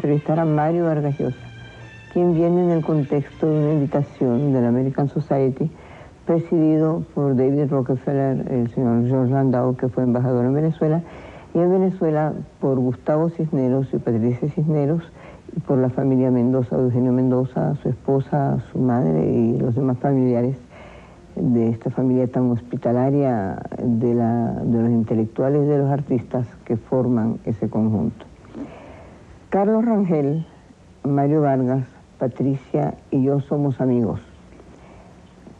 entrevistar a Mario Vargas Llosa, quien viene en el contexto de una invitación de la American Society, presidido por David Rockefeller, el señor George Landau, que fue embajador en Venezuela, y en Venezuela por Gustavo Cisneros y Patricia Cisneros, y por la familia Mendoza, Eugenio Mendoza, su esposa, su madre y los demás familiares de esta familia tan hospitalaria de los intelectuales y de los artistas que forman ese conjunto. Carlos Rangel, Mario Vargas, Patricia y yo somos amigos,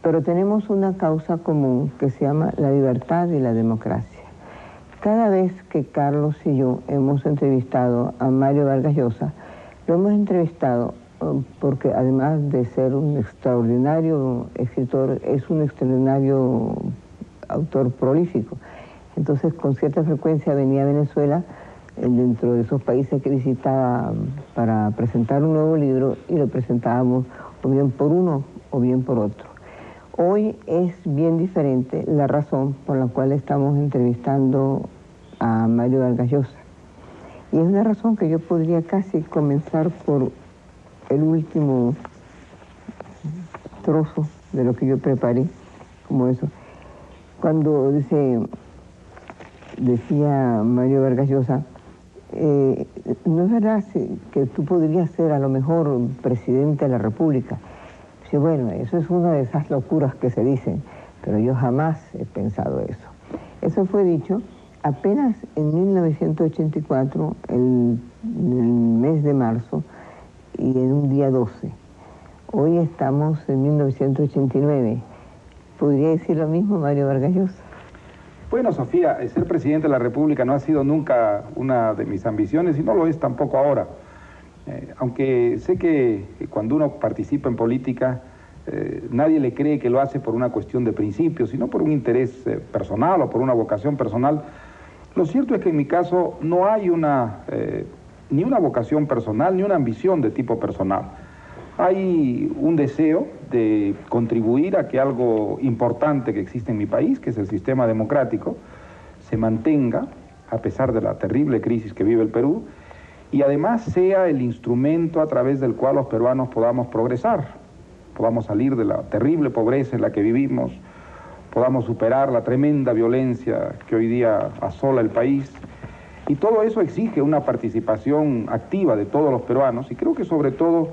pero tenemos una causa común que se llama la libertad y la democracia. Cada vez que Carlos y yo hemos entrevistado a Mario Vargas Llosa, lo hemos entrevistado porque además de ser un extraordinario escritor, es un extraordinario autor prolífico. Entonces, con cierta frecuencia venía a Venezuela, dentro de esos países que visitaba, para presentar un nuevo libro, y lo presentábamos o bien por uno o bien por otro. Hoy es bien diferente la razón por la cual estamos entrevistando a Mario Vargas Llosa. Y es una razón que yo podría casi comenzar por el último trozo de lo que yo preparé, como eso. Cuando decía Mario Vargas Llosa, ¿no es verdad que tú podrías ser a lo mejor presidente de la República? Dice, bueno, eso es una de esas locuras que se dicen, pero yo jamás he pensado eso. Eso fue dicho apenas en 1984, el mes de marzo, y en un día 12. Hoy estamos en 1989. ¿Podría decir lo mismo Mario Vargas Llosa? Bueno, Sofía, ser presidente de la República no ha sido nunca una de mis ambiciones y no lo es tampoco ahora. Aunque sé que cuando uno participa en política, nadie le cree que lo hace por una cuestión de principios, sino por un interés personal o por una vocación personal. Lo cierto es que en mi caso no hay ni una vocación personal ni una ambición de tipo personal. Hay un deseo de contribuir a que algo importante que existe en mi país, que es el sistema democrático, se mantenga a pesar de la terrible crisis que vive el Perú, y además sea el instrumento a través del cual los peruanos podamos progresar, podamos salir de la terrible pobreza en la que vivimos, podamos superar la tremenda violencia que hoy día asola el país. Y todo eso exige una participación activa de todos los peruanos, y creo que sobre todo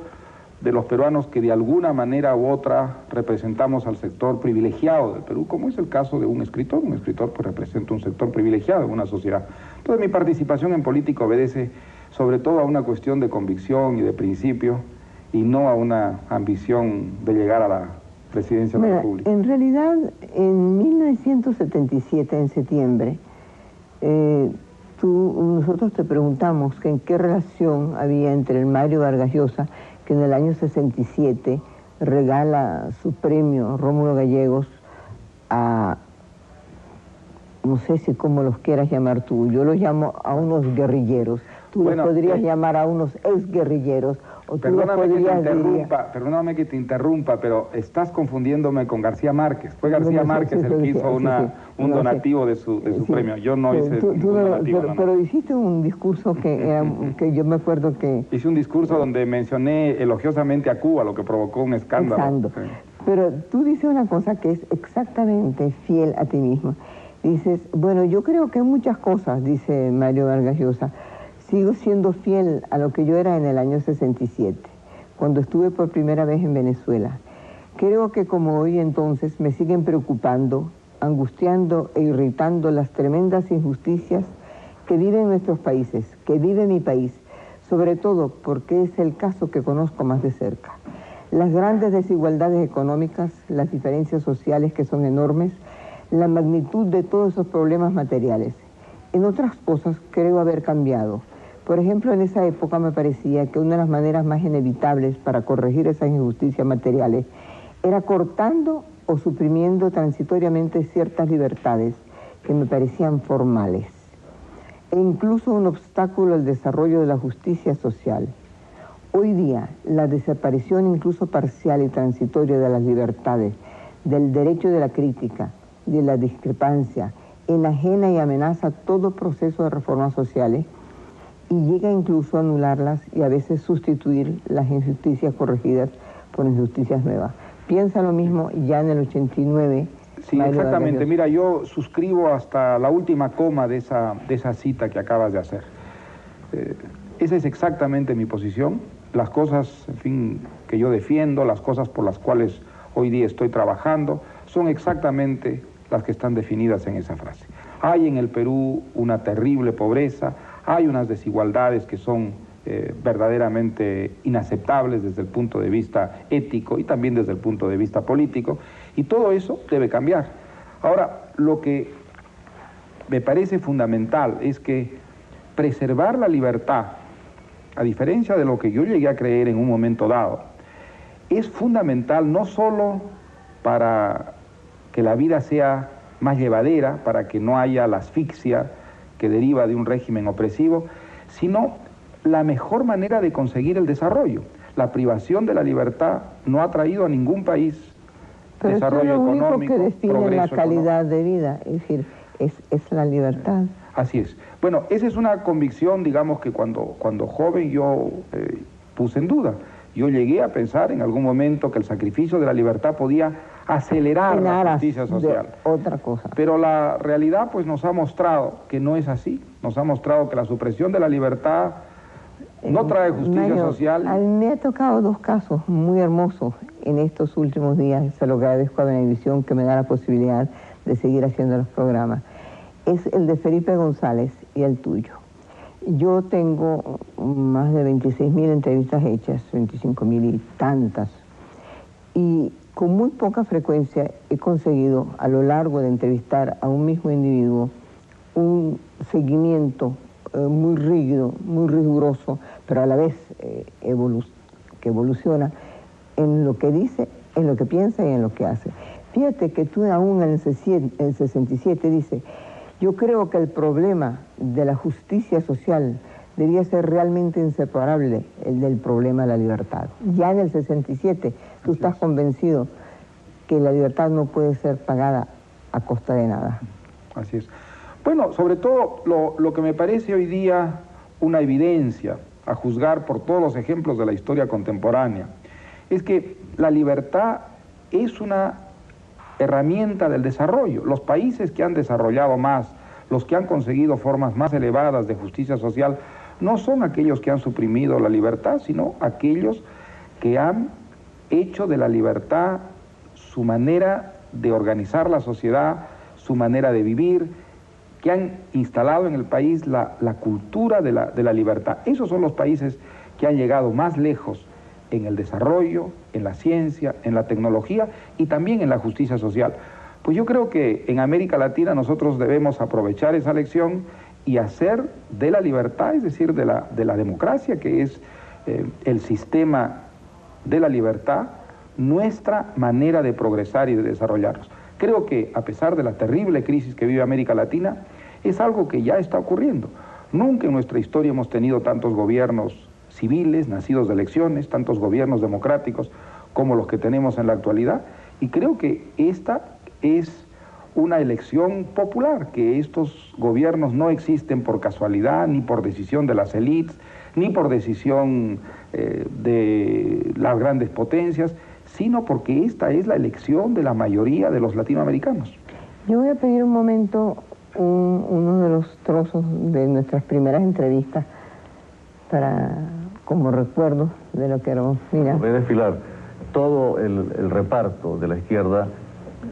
de los peruanos que de alguna manera u otra representamos al sector privilegiado del Perú, como es el caso de un escritor. Un escritor pues representa un sector privilegiado en una sociedad. Entonces mi participación en política obedece sobre todo a una cuestión de convicción y de principio, y no a una ambición de llegar a la presidencia de la República. En realidad, en 1977, en septiembre, nosotros te preguntamos que en qué relación había entre el Mario Vargas Llosa, que en el año 67 regala su premio Rómulo Gallegos a, no sé si cómo los quieras llamar tú, yo los llamo a unos guerrilleros, tú los podrías llamar a unos exguerrilleros, o tú los podrías... Perdóname que te interrumpa, pero estás confundiéndome con García Márquez. Fue García Márquez el que hizo un donativo de su premio. Yo no hice ningún donativo. Pero hiciste un discurso que yo me acuerdo que... Hice un discurso donde mencioné elogiosamente a Cuba, lo que provocó un escándalo. Sí. Pero tú dices una cosa que es exactamente fiel a ti mismo. Dices, bueno, yo creo que muchas cosas, dice Mario Vargas Llosa, sigo siendo fiel a lo que yo era en el año 67, cuando estuve por primera vez en Venezuela. Creo que como hoy entonces me siguen preocupando, angustiando e irritando las tremendas injusticias que viven nuestros países, que vive mi país, sobre todo porque es el caso que conozco más de cerca. Las grandes desigualdades económicas, las diferencias sociales que son enormes, la magnitud de todos esos problemas materiales. En otras cosas creo haber cambiado. Por ejemplo, en esa época me parecía que una de las maneras más inevitables para corregir esas injusticias materiales era cortando o suprimiendo transitoriamente ciertas libertades que me parecían formales, e incluso un obstáculo al desarrollo de la justicia social. Hoy día, la desaparición incluso parcial y transitoria de las libertades, del derecho de la crítica, de la discrepancia, enajena y amenaza todo proceso de reformas sociales, y llega incluso a anularlas y a veces sustituir las injusticias corregidas por injusticias nuevas. Piensa lo mismo ya en el 89. Sí, exactamente. Mira, yo suscribo hasta la última coma de esa cita que acabas de hacer. Esa es exactamente mi posición. Las cosas, en fin, que yo defiendo, las cosas por las cuales hoy día estoy trabajando, son exactamente las que están definidas en esa frase. Hay en el Perú una terrible pobreza, hay unas desigualdades que son verdaderamente inaceptables desde el punto de vista ético y también desde el punto de vista político, y todo eso debe cambiar. Ahora, lo que me parece fundamental es que preservar la libertad, a diferencia de lo que yo llegué a creer en un momento dado, es fundamental no solo para que la vida sea más llevadera, para que no haya la asfixia que deriva de un régimen opresivo, sino la mejor manera de conseguir el desarrollo. La privación de la libertad no ha traído a ningún país desarrollo económico, progreso. Pero es lo único que define la calidad de vida, es decir, es la libertad. Así es. Bueno, esa es una convicción, digamos, que cuando joven yo puse en duda. Yo llegué a pensar en algún momento que el sacrificio de la libertad podía acelerar la justicia social. Otra cosa. Pero la realidad pues nos ha mostrado que no es así. Nos ha mostrado que la supresión de la libertad no trae justicia social. A mí me ha tocado dos casos muy hermosos en estos últimos días. Se lo agradezco a Benevisión que me da la posibilidad de seguir haciendo los programas. Es el de Felipe González y el tuyo. Yo tengo más de 26.000 entrevistas hechas, 25.000 y tantas, y con muy poca frecuencia he conseguido a lo largo de entrevistar a un mismo individuo un seguimiento muy rígido, muy riguroso, pero a la vez que evoluciona en lo que dice, en lo que piensa y en lo que hace. Fíjate que tú aún en el 67 dices: yo creo que el problema de la justicia social debía ser realmente inseparable del problema de la libertad. Ya en el 67 tú estás convencido que la libertad no puede ser pagada a costa de nada. Así es. Bueno, sobre todo lo que me parece hoy día una evidencia, a juzgar por todos los ejemplos de la historia contemporánea, es que la libertad es una herramienta del desarrollo. Los países que han desarrollado más, los que han conseguido formas más elevadas de justicia social, no son aquellos que han suprimido la libertad, sino aquellos que han hecho de la libertad su manera de organizar la sociedad, su manera de vivir, que han instalado en el país la cultura de la libertad. Esos son los países que han llegado más lejos en el desarrollo, en la ciencia, en la tecnología y también en la justicia social. Pues yo creo que en América Latina nosotros debemos aprovechar esa lección y hacer de la libertad, es decir, de la democracia, que es el sistema de la libertad, nuestra manera de progresar y de desarrollarnos. Creo que a pesar de la terrible crisis que vive América Latina, es algo que ya está ocurriendo. Nunca en nuestra historia hemos tenido tantos gobiernos civiles, nacidos de elecciones, tantos gobiernos democráticos como los que tenemos en la actualidad, y creo que esta es una elección popular, que estos gobiernos no existen por casualidad, ni por decisión de las élites, ni por decisión de las grandes potencias, sino porque esta es la elección de la mayoría de los latinoamericanos. Yo voy a pedir un momento uno de los trozos de nuestras primeras entrevistas como recuerdo de lo que éramos. Mira. Voy a desfilar todo el reparto de la izquierda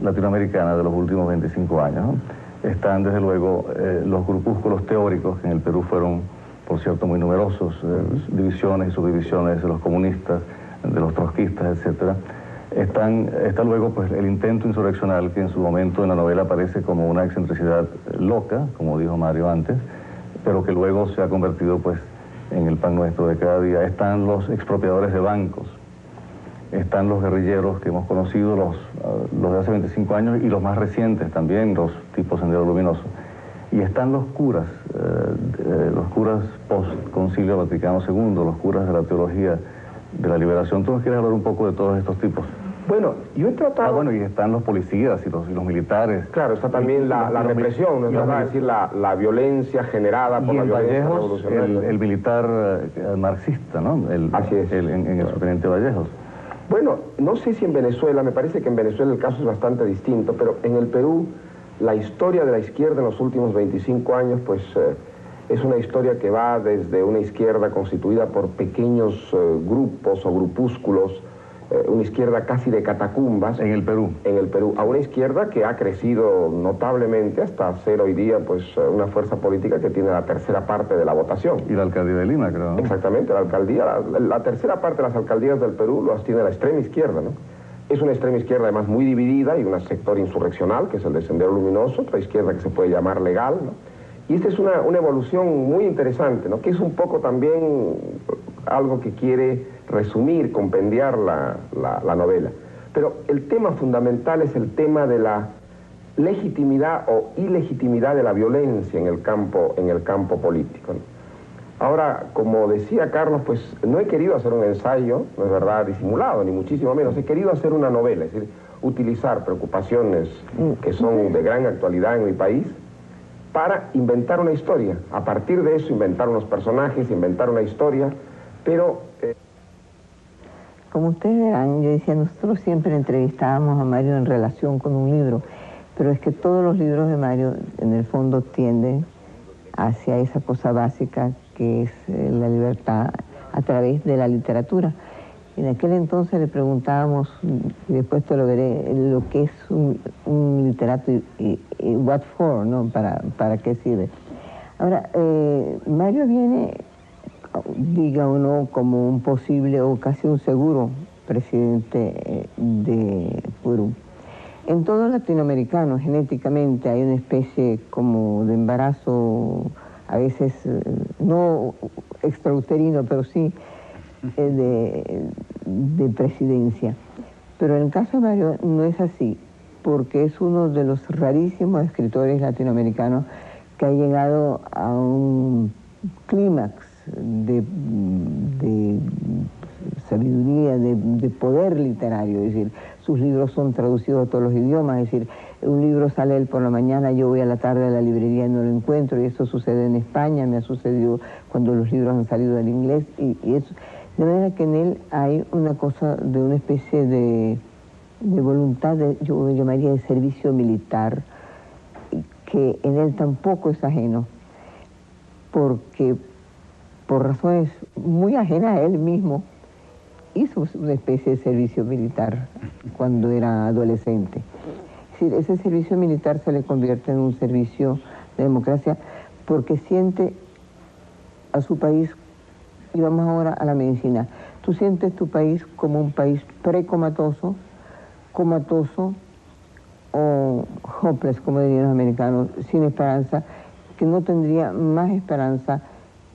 latinoamericana de los últimos 25 años, ¿no? Están desde luego los grupúsculos teóricos, que en el Perú fueron, por cierto, muy numerosos, divisiones y subdivisiones de los comunistas, de los trotskistas, etcétera. Está luego pues el intento insurreccional, que en su momento en la novela aparece como una excentricidad loca, como dijo Mario antes, pero que luego se ha convertido pues en el pan nuestro de cada día. Están los expropiadores de bancos, están los guerrilleros que hemos conocido, los de hace 25 años y los más recientes también, los tipos Sendero Luminoso. Y están los curas post-Concilio Vaticano II, los curas de la teología de la liberación. ¿Tú nos quieres hablar un poco de todos estos tipos? Bueno, yo he tratado... bueno, y están los policías y los militares. Claro, está también la represión, ¿no es verdad? Es decir, la violencia generada por la violencia revolucionaria. El militar marxista, ¿no? Así es. En el subteniente Vallejos. Bueno, no sé si en Venezuela, me parece que en Venezuela el caso es bastante distinto, pero en el Perú la historia de la izquierda en los últimos 25 años, pues es una historia que va desde una izquierda constituida por pequeños grupos o grupúsculos, una izquierda casi de catacumbas. En el Perú. En el Perú, a una izquierda que ha crecido notablemente hasta ser hoy día pues una fuerza política que tiene la tercera parte de la votación. Y la alcaldía de Lima, creo, ¿no? Exactamente, la alcaldía, la tercera parte de las alcaldías del Perú las tiene la extrema izquierda, ¿no? Es una extrema izquierda además muy dividida y un sector insurreccional, que es el de Sendero Luminoso, otra izquierda que se puede llamar legal, ¿no? Y esta es una evolución muy interesante, ¿no? Que es un poco también algo que quiere resumir, compendiar la novela. Pero el tema fundamental es el tema de la legitimidad o ilegitimidad de la violencia en el campo político, ¿no? Ahora, como decía Carlos, pues no he querido hacer un ensayo, no es verdad, disimulado, ni muchísimo menos. He querido hacer una novela, es decir, utilizar preocupaciones que son de gran actualidad en mi país para inventar una historia. A partir de eso, inventar unos personajes, inventar una historia, pero... Como ustedes verán, yo decía, nosotros siempre entrevistábamos a Mario en relación con un libro, pero es que todos los libros de Mario, en el fondo, tienden hacia esa cosa básica que es la libertad a través de la literatura. En aquel entonces le preguntábamos, y después te lo veré, lo que es un literato y what for, ¿no? ¿Para qué sirve? Ahora, Mario viene, diga uno, como un posible o casi un seguro presidente de Perú. En todo latinoamericano, genéticamente, hay una especie como de embarazo, a veces no extrauterino, pero sí de presidencia. Pero en el caso de Mario no es así, porque es uno de los rarísimos escritores latinoamericanos que ha llegado a un clímax de sabiduría, de poder literario, es decir, sus libros son traducidos a todos los idiomas, es decir, un libro sale él por la mañana, yo voy a la tarde a la librería y no lo encuentro, y eso sucede en España, me ha sucedido cuando los libros han salido del inglés, y eso, de manera que en él hay una cosa de una especie de voluntad, yo llamaría de servicio militar, que en él tampoco es ajeno, porque por razones muy ajenas a él mismo, hizo una especie de servicio militar cuando era adolescente. Es decir, ese servicio militar se le convierte en un servicio de democracia porque siente a su país, y vamos ahora a la medicina, tú sientes tu país como un país precomatoso, comatoso o hopeless, como dirían los americanos, sin esperanza, que no tendría más esperanza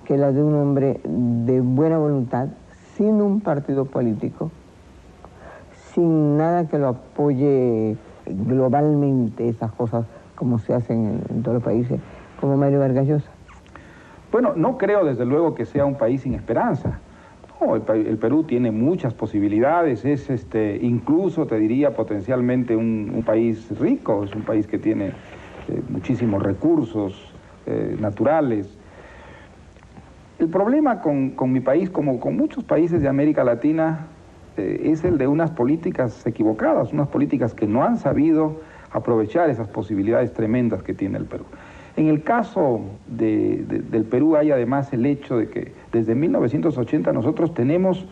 que la de un hombre de buena voluntad, sin un partido político, sin nada que lo apoye globalmente, esas cosas como se hacen en todos los países, como Mario Vargas Llosa. Bueno, no creo desde luego que sea un país sin esperanza. No, el Perú tiene muchas posibilidades, es incluso te diría potencialmente un país rico, es un país que tiene muchísimos recursos naturales. El problema con mi país, como con muchos países de América Latina, es el de unas políticas equivocadas, unas políticas que no han sabido aprovechar esas posibilidades tremendas que tiene el Perú. En el caso del Perú hay además el hecho de que desde 1980 nosotros tenemos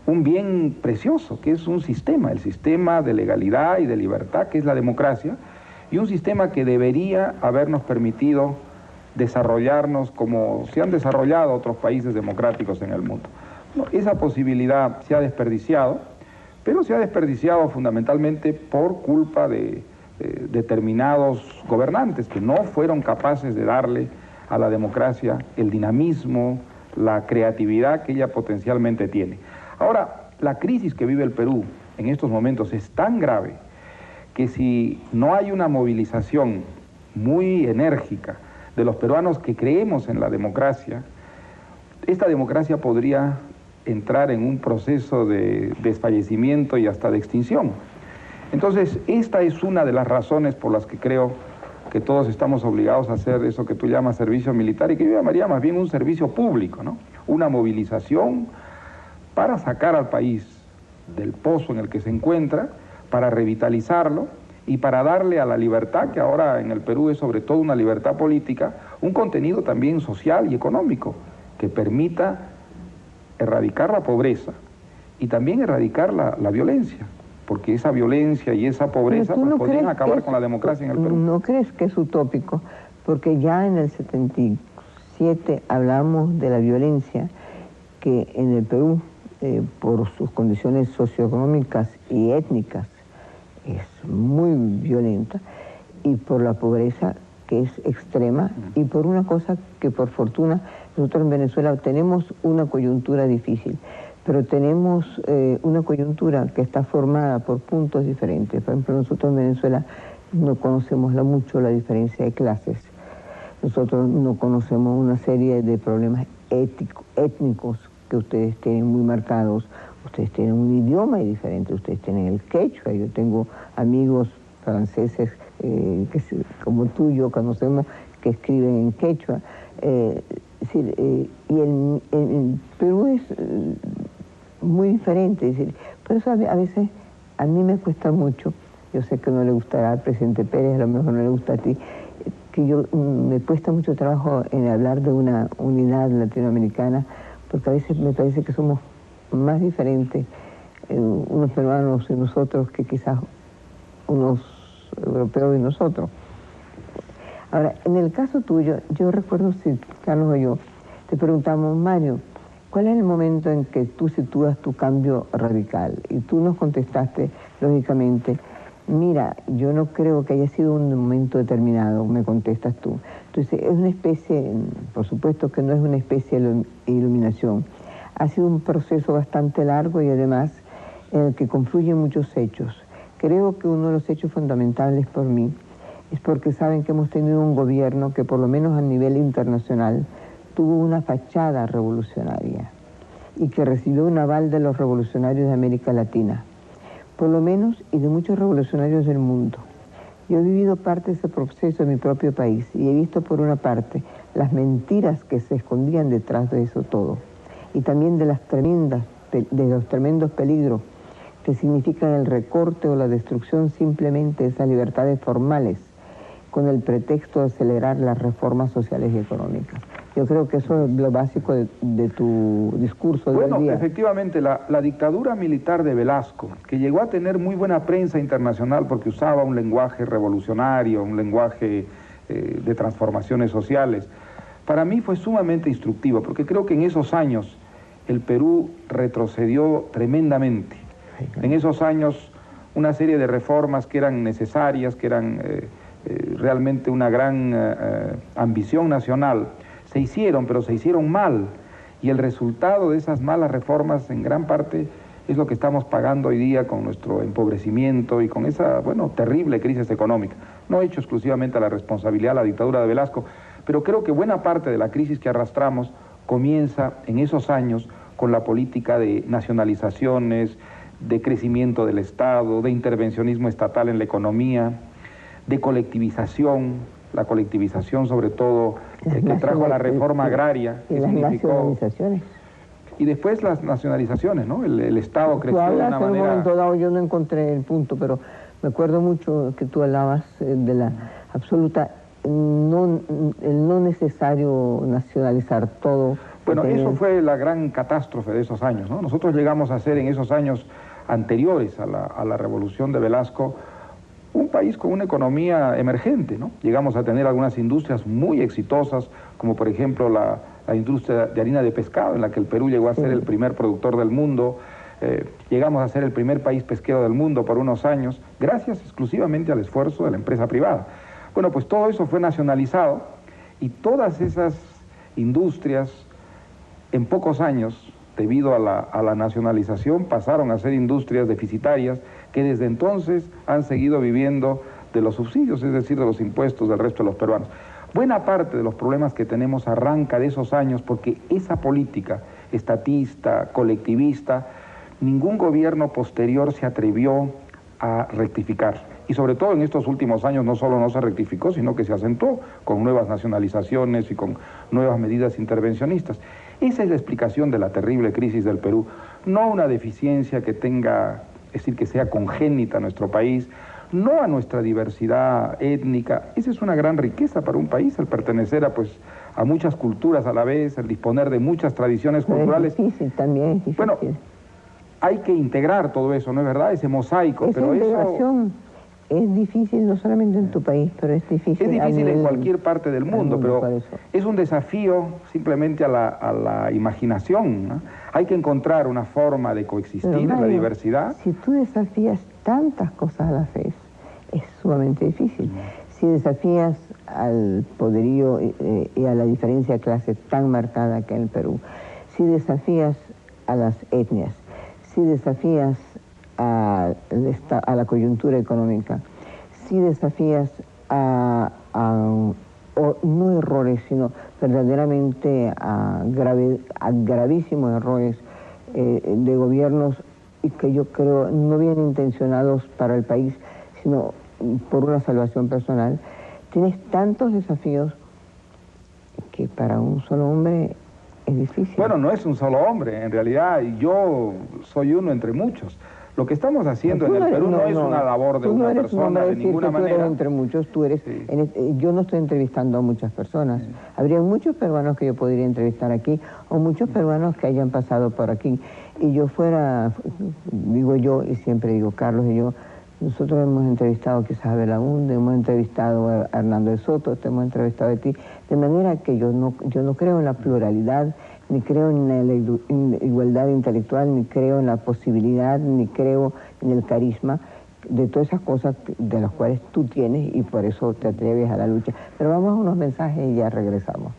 un bien precioso, que es un sistema, el sistema de legalidad y de libertad, que es la democracia, y un sistema que debería habernos permitido desarrollarnos como se han desarrollado otros países democráticos en el mundo. No, esa posibilidad se ha desperdiciado, pero se ha desperdiciado fundamentalmente por culpa de determinados gobernantes que no fueron capaces de darle a la democracia el dinamismo, la creatividad que ella potencialmente tiene. Ahora, la crisis que vive el Perú en estos momentos es tan grave que si no hay una movilización muy enérgica de los peruanos que creemos en la democracia, esta democracia podría entrar en un proceso de desfallecimiento y hasta de extinción. Entonces, esta es una de las razones por las que creo que todos estamos obligados a hacer eso que tú llamas servicio militar y que yo llamaría más bien un servicio público, ¿no? Una movilización para sacar al país del pozo en el que se encuentra, para revitalizarlo y para darle a la libertad, que ahora en el Perú es sobre todo una libertad política, un contenido también social y económico que permita erradicar la pobreza y también erradicar la violencia, porque esa violencia y esa pobreza pues, podrían acabar con la democracia en el Perú. ¿No crees que es utópico? Porque ya en el 77 hablamos de la violencia que en el Perú, por sus condiciones socioeconómicas y étnicas, es muy violenta, y por la pobreza que es extrema, y por una cosa que por fortuna nosotros en Venezuela tenemos una coyuntura difícil, pero tenemos una coyuntura que está formada por puntos diferentes. Por ejemplo, nosotros en Venezuela no conocemos mucho la diferencia de clases, nosotros no conocemos una serie de problemas étnicos que ustedes tienen muy marcados. Ustedes tienen un idioma diferente, ustedes tienen el quechua. Yo tengo amigos franceses como tú y yo conocemos que escriben en quechua. Y el Perú es muy diferente. Es decir, por eso a veces a mí me cuesta mucho, yo sé que no le gustará al presidente Pérez, a lo mejor no le gusta a ti, que me cuesta mucho trabajo en hablar de una unidad latinoamericana, porque a veces me parece que somos más diferentes unos peruanos y nosotros que quizás unos europeos y nosotros. Ahora, en el caso tuyo, yo recuerdo si Carlos o yo te preguntamos, Mario, ¿cuál es el momento en que tú sitúas tu cambio radical? Y tú nos contestaste, lógicamente, mira, yo no creo que haya sido un momento determinado, me contestas tú. Entonces, es una especie, por supuesto que no es una especie de iluminación, ha sido un proceso bastante largo y además en el que confluyen muchos hechos. Creo que uno de los hechos fundamentales por mí es porque saben que hemos tenido un gobierno que por lo menos a nivel internacional tuvo una fachada revolucionaria y que recibió un aval de los revolucionarios de América Latina, por lo menos, y de muchos revolucionarios del mundo. Yo he vivido parte de ese proceso en mi propio país y he visto por una parte las mentiras que se escondían detrás de eso todo, y también de los tremendos peligros que significan el recorte o la destrucción simplemente de esas libertades formales con el pretexto de acelerar las reformas sociales y económicas. Yo creo que eso es lo básico de tu discurso de hoy día. Bueno, efectivamente, la dictadura militar de Velasco, que llegó a tener muy buena prensa internacional porque usaba un lenguaje revolucionario, un lenguaje de transformaciones sociales, para mí fue sumamente instructivo, porque creo que en esos años el Perú retrocedió tremendamente. En esos años una serie de reformas que eran necesarias, que eran realmente una gran ambición nacional, se hicieron, pero se hicieron mal. Y el resultado de esas malas reformas en gran parte es lo que estamos pagando hoy día con nuestro empobrecimiento y con esa, bueno, terrible crisis económica. No he hecho exclusivamente a la responsabilidad de la dictadura de Velasco, pero creo que buena parte de la crisis que arrastramos comienza en esos años con la política de nacionalizaciones, de crecimiento del Estado, de intervencionismo estatal en la economía, de colectivización, la colectivización sobre todo que trajo la reforma agraria, que significó... nacionalizaciones. Y después las nacionalizaciones, ¿no? El Estado creció de una manera... En un momento dado yo no encontré el punto, pero me acuerdo mucho que tú hablabas de la absoluta, el no necesario nacionalizar todo. Bueno, eso fue la gran catástrofe de esos años, ¿no? Nosotros llegamos a ser en esos años anteriores a la revolución de Velasco un país con una economía emergente, ¿no? Llegamos a tener algunas industrias muy exitosas, como por ejemplo la industria de harina de pescado, en la que el Perú llegó a ser el primer productor del mundo. Llegamos a ser el primer país pesquero del mundo por unos años, gracias exclusivamente al esfuerzo de la empresa privada. Bueno, pues todo eso fue nacionalizado y todas esas industrias en pocos años, debido a la nacionalización, pasaron a ser industrias deficitarias que desde entonces han seguido viviendo de los subsidios, es decir, de los impuestos del resto de los peruanos. Buena parte de los problemas que tenemos arranca de esos años porque esa política estatista, colectivista, ningún gobierno posterior se atrevió a rectificar. Y sobre todo en estos últimos años no solo no se rectificó, sino que se acentuó con nuevas nacionalizaciones y con nuevas medidas intervencionistas. Esa es la explicación de la terrible crisis del Perú, no una deficiencia que tenga, es decir, que sea congénita a nuestro país, no a nuestra diversidad étnica. Esa es una gran riqueza para un país, el pertenecer a muchas culturas a la vez, el disponer de muchas tradiciones culturales. Es difícil, también es difícil. Bueno, hay que integrar todo eso, ¿no es verdad? Ese mosaico, esa pero integración es difícil no solamente en tu país, pero es difícil. Es difícil en cualquier parte del mundo, pero es un desafío simplemente a la imaginación, ¿no? Hay que encontrar una forma de coexistir en la diversidad. Si tú desafías tantas cosas a la vez, es sumamente difícil. Si desafías al poderío y a la diferencia de clase tan marcada que en el Perú, si desafías a las etnias, si desafías a la coyuntura económica, si desafías no errores, sino verdaderamente a gravísimos errores de gobiernos y que yo creo no bien intencionados para el país, sino por una salvación personal, tienes tantos desafíos que para un solo hombre es difícil. Bueno, no es un solo hombre, en realidad yo soy uno entre muchos. Lo que estamos haciendo en el Perú no es una labor de una persona de ninguna manera. Tú eres entre muchos, tú eres... Sí. Yo no estoy entrevistando a muchas personas. Sí. Habría muchos peruanos que yo podría entrevistar aquí, o muchos peruanos que hayan pasado por aquí. Y yo digo yo, y siempre digo Carlos y yo, nosotros hemos entrevistado quizás a Belaúnde, hemos entrevistado a Hernando de Soto, te hemos entrevistado a ti, de manera que yo no creo en la pluralidad, ni creo en la igualdad intelectual, ni creo en la posibilidad, ni creo en el carisma de todas esas cosas de las cuales tú tienes y por eso te atreves a la lucha. Pero vamos a unos mensajes y ya regresamos.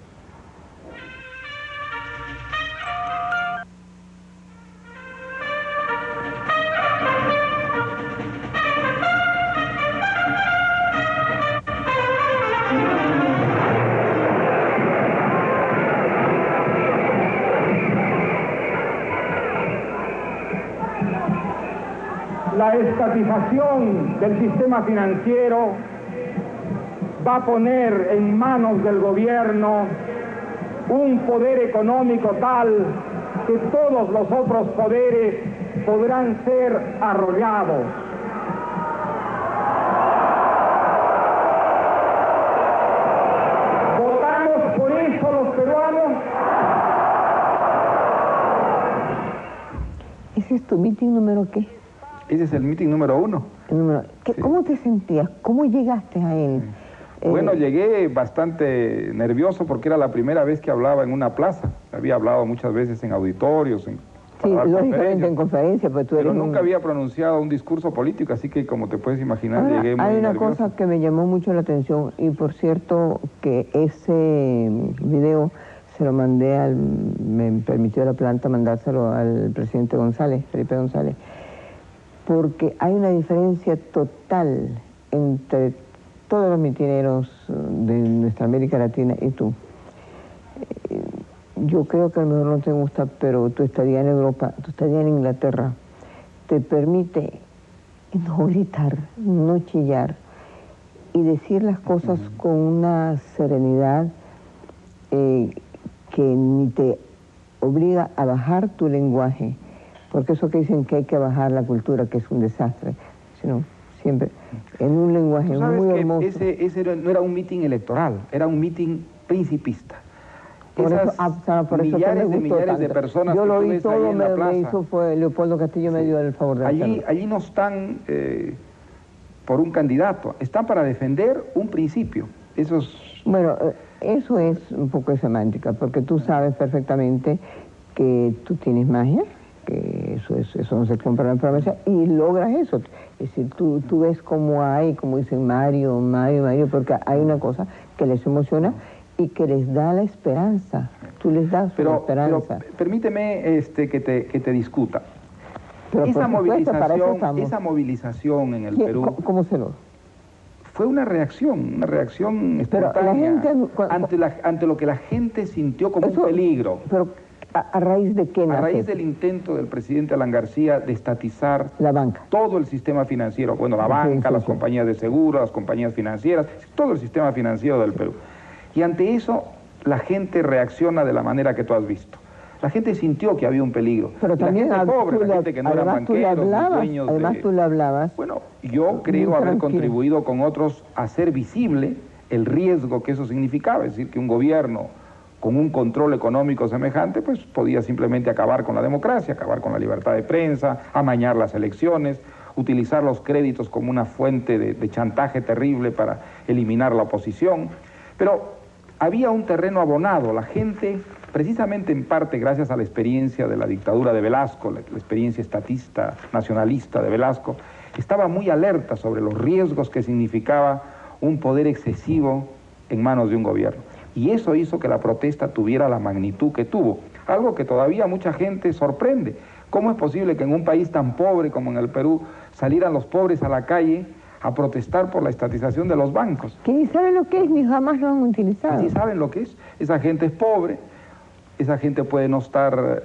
La estatización del sistema financiero va a poner en manos del gobierno un poder económico tal que todos los otros poderes podrán ser arrollados. ¿Votamos por eso los peruanos? ¿Ese es tu mitin número qué? Ese es el meeting número 1. Sí. ¿Cómo te sentías? ¿Cómo llegaste a él? Bueno, llegué bastante nervioso porque era la primera vez que hablaba en una plaza. Había hablado muchas veces en auditorios, sí, lógicamente en conferencias, pues tú eres pero nunca había pronunciado un discurso político, así que como te puedes imaginar, ahora, llegué muy hay una nervioso. cosa que me llamó mucho la atención, y por cierto que ese video se lo mandé me permitió la planta mandárselo al presidente González, Felipe González, porque hay una diferencia total entre todos los mitineros de nuestra América Latina y tú. Yo creo que a lo mejor no te gusta, pero tu estadía en Europa, tu estadía en Inglaterra, te permite no gritar, no chillar y decir las cosas con una serenidad que ni te obliga a bajar tu lenguaje, porque eso que dicen que hay que bajar la cultura, que es un desastre, sino siempre en un lenguaje muy hermoso. Ese no era un mitin electoral, era un mitin principista. Por millares de personas yo que lo tú vi ves todo, ahí en la plaza. me hizo fue Leopoldo Castillo, sí. Me dio el favor de hacerlo. Allí no están por un candidato, están para defender un principio. Bueno, eso es un poco de semántica, porque tú sabes perfectamente que tú tienes magia, que eso no se compra en la farmacia, y logras eso. Es decir, tú ves como dicen Mario, porque hay una cosa que les emociona y que les da la esperanza. Tú les das la esperanza. Pero permíteme que te discuta. Pero esa movilización en el Perú... ¿Cómo se lo? Fue una reacción espontánea ante lo que la gente sintió como un peligro. Pero ¿A raíz de qué nace? A raíz del intento del presidente Alan García de estatizar la banca, todo el sistema financiero, bueno, la banca, las compañías de seguro, las compañías financieras, todo el sistema financiero del Perú. Y ante eso la gente reacciona de la manera que tú has visto. La gente sintió que había un peligro. Pero también la gente pobre, la gente que no eran banqueros, dueños además tú le hablabas. Bueno, yo creo haber contribuido con otros a hacer visible el riesgo que eso significaba, es decir, que un gobierno con un control económico semejante, pues podía simplemente acabar con la democracia, acabar con la libertad de prensa, amañar las elecciones, utilizar los créditos como una fuente de chantaje terrible para eliminar la oposición. Pero había un terreno abonado, la gente, precisamente en parte gracias a la experiencia de la dictadura de Velasco, la experiencia estatista, nacionalista de Velasco, estaba muy alerta sobre los riesgos que significaba un poder excesivo en manos de un gobierno. Y eso hizo que la protesta tuviera la magnitud que tuvo, algo que todavía mucha gente sorprende. ¿Cómo es posible que en un país tan pobre como en el Perú salieran los pobres a la calle a protestar por la estatización de los bancos? Que ni saben lo que es, ni jamás lo han utilizado. Ni saben lo que es. Esa gente es pobre, esa gente puede no estar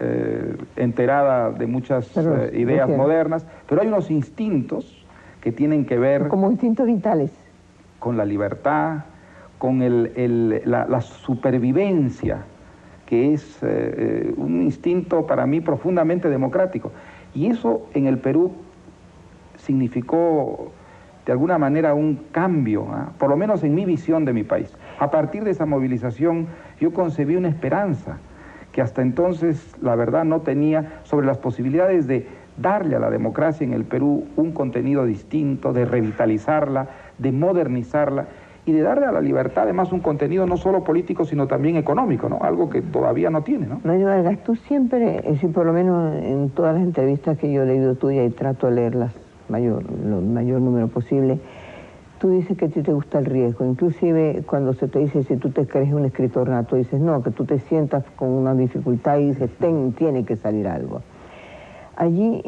enterada de muchas ideas modernas, pero hay unos instintos que tienen que ver... Como instintos vitales. Con la libertad, con la supervivencia, que es un instinto para mí profundamente democrático. Y eso en el Perú significó de alguna manera un cambio, por lo menos en mi visión de mi país. A partir de esa movilización yo concebí una esperanza que hasta entonces la verdad no tenía sobre las posibilidades de darle a la democracia en el Perú un contenido distinto, de revitalizarla, de modernizarla y de darle a la libertad además un contenido no solo político sino también económico, ¿no? Algo que todavía no tiene, ¿no? Mario Vargas, tú siempre, es decir, por lo menos en todas las entrevistas que yo he leído tuyas y trato de leerlas lo mayor número posible, tú dices que a ti te gusta el riesgo, inclusive cuando se te dice si tú te crees un escritor nato, dices no, que tú te sientas con una dificultad y dices tiene que salir algo. Allí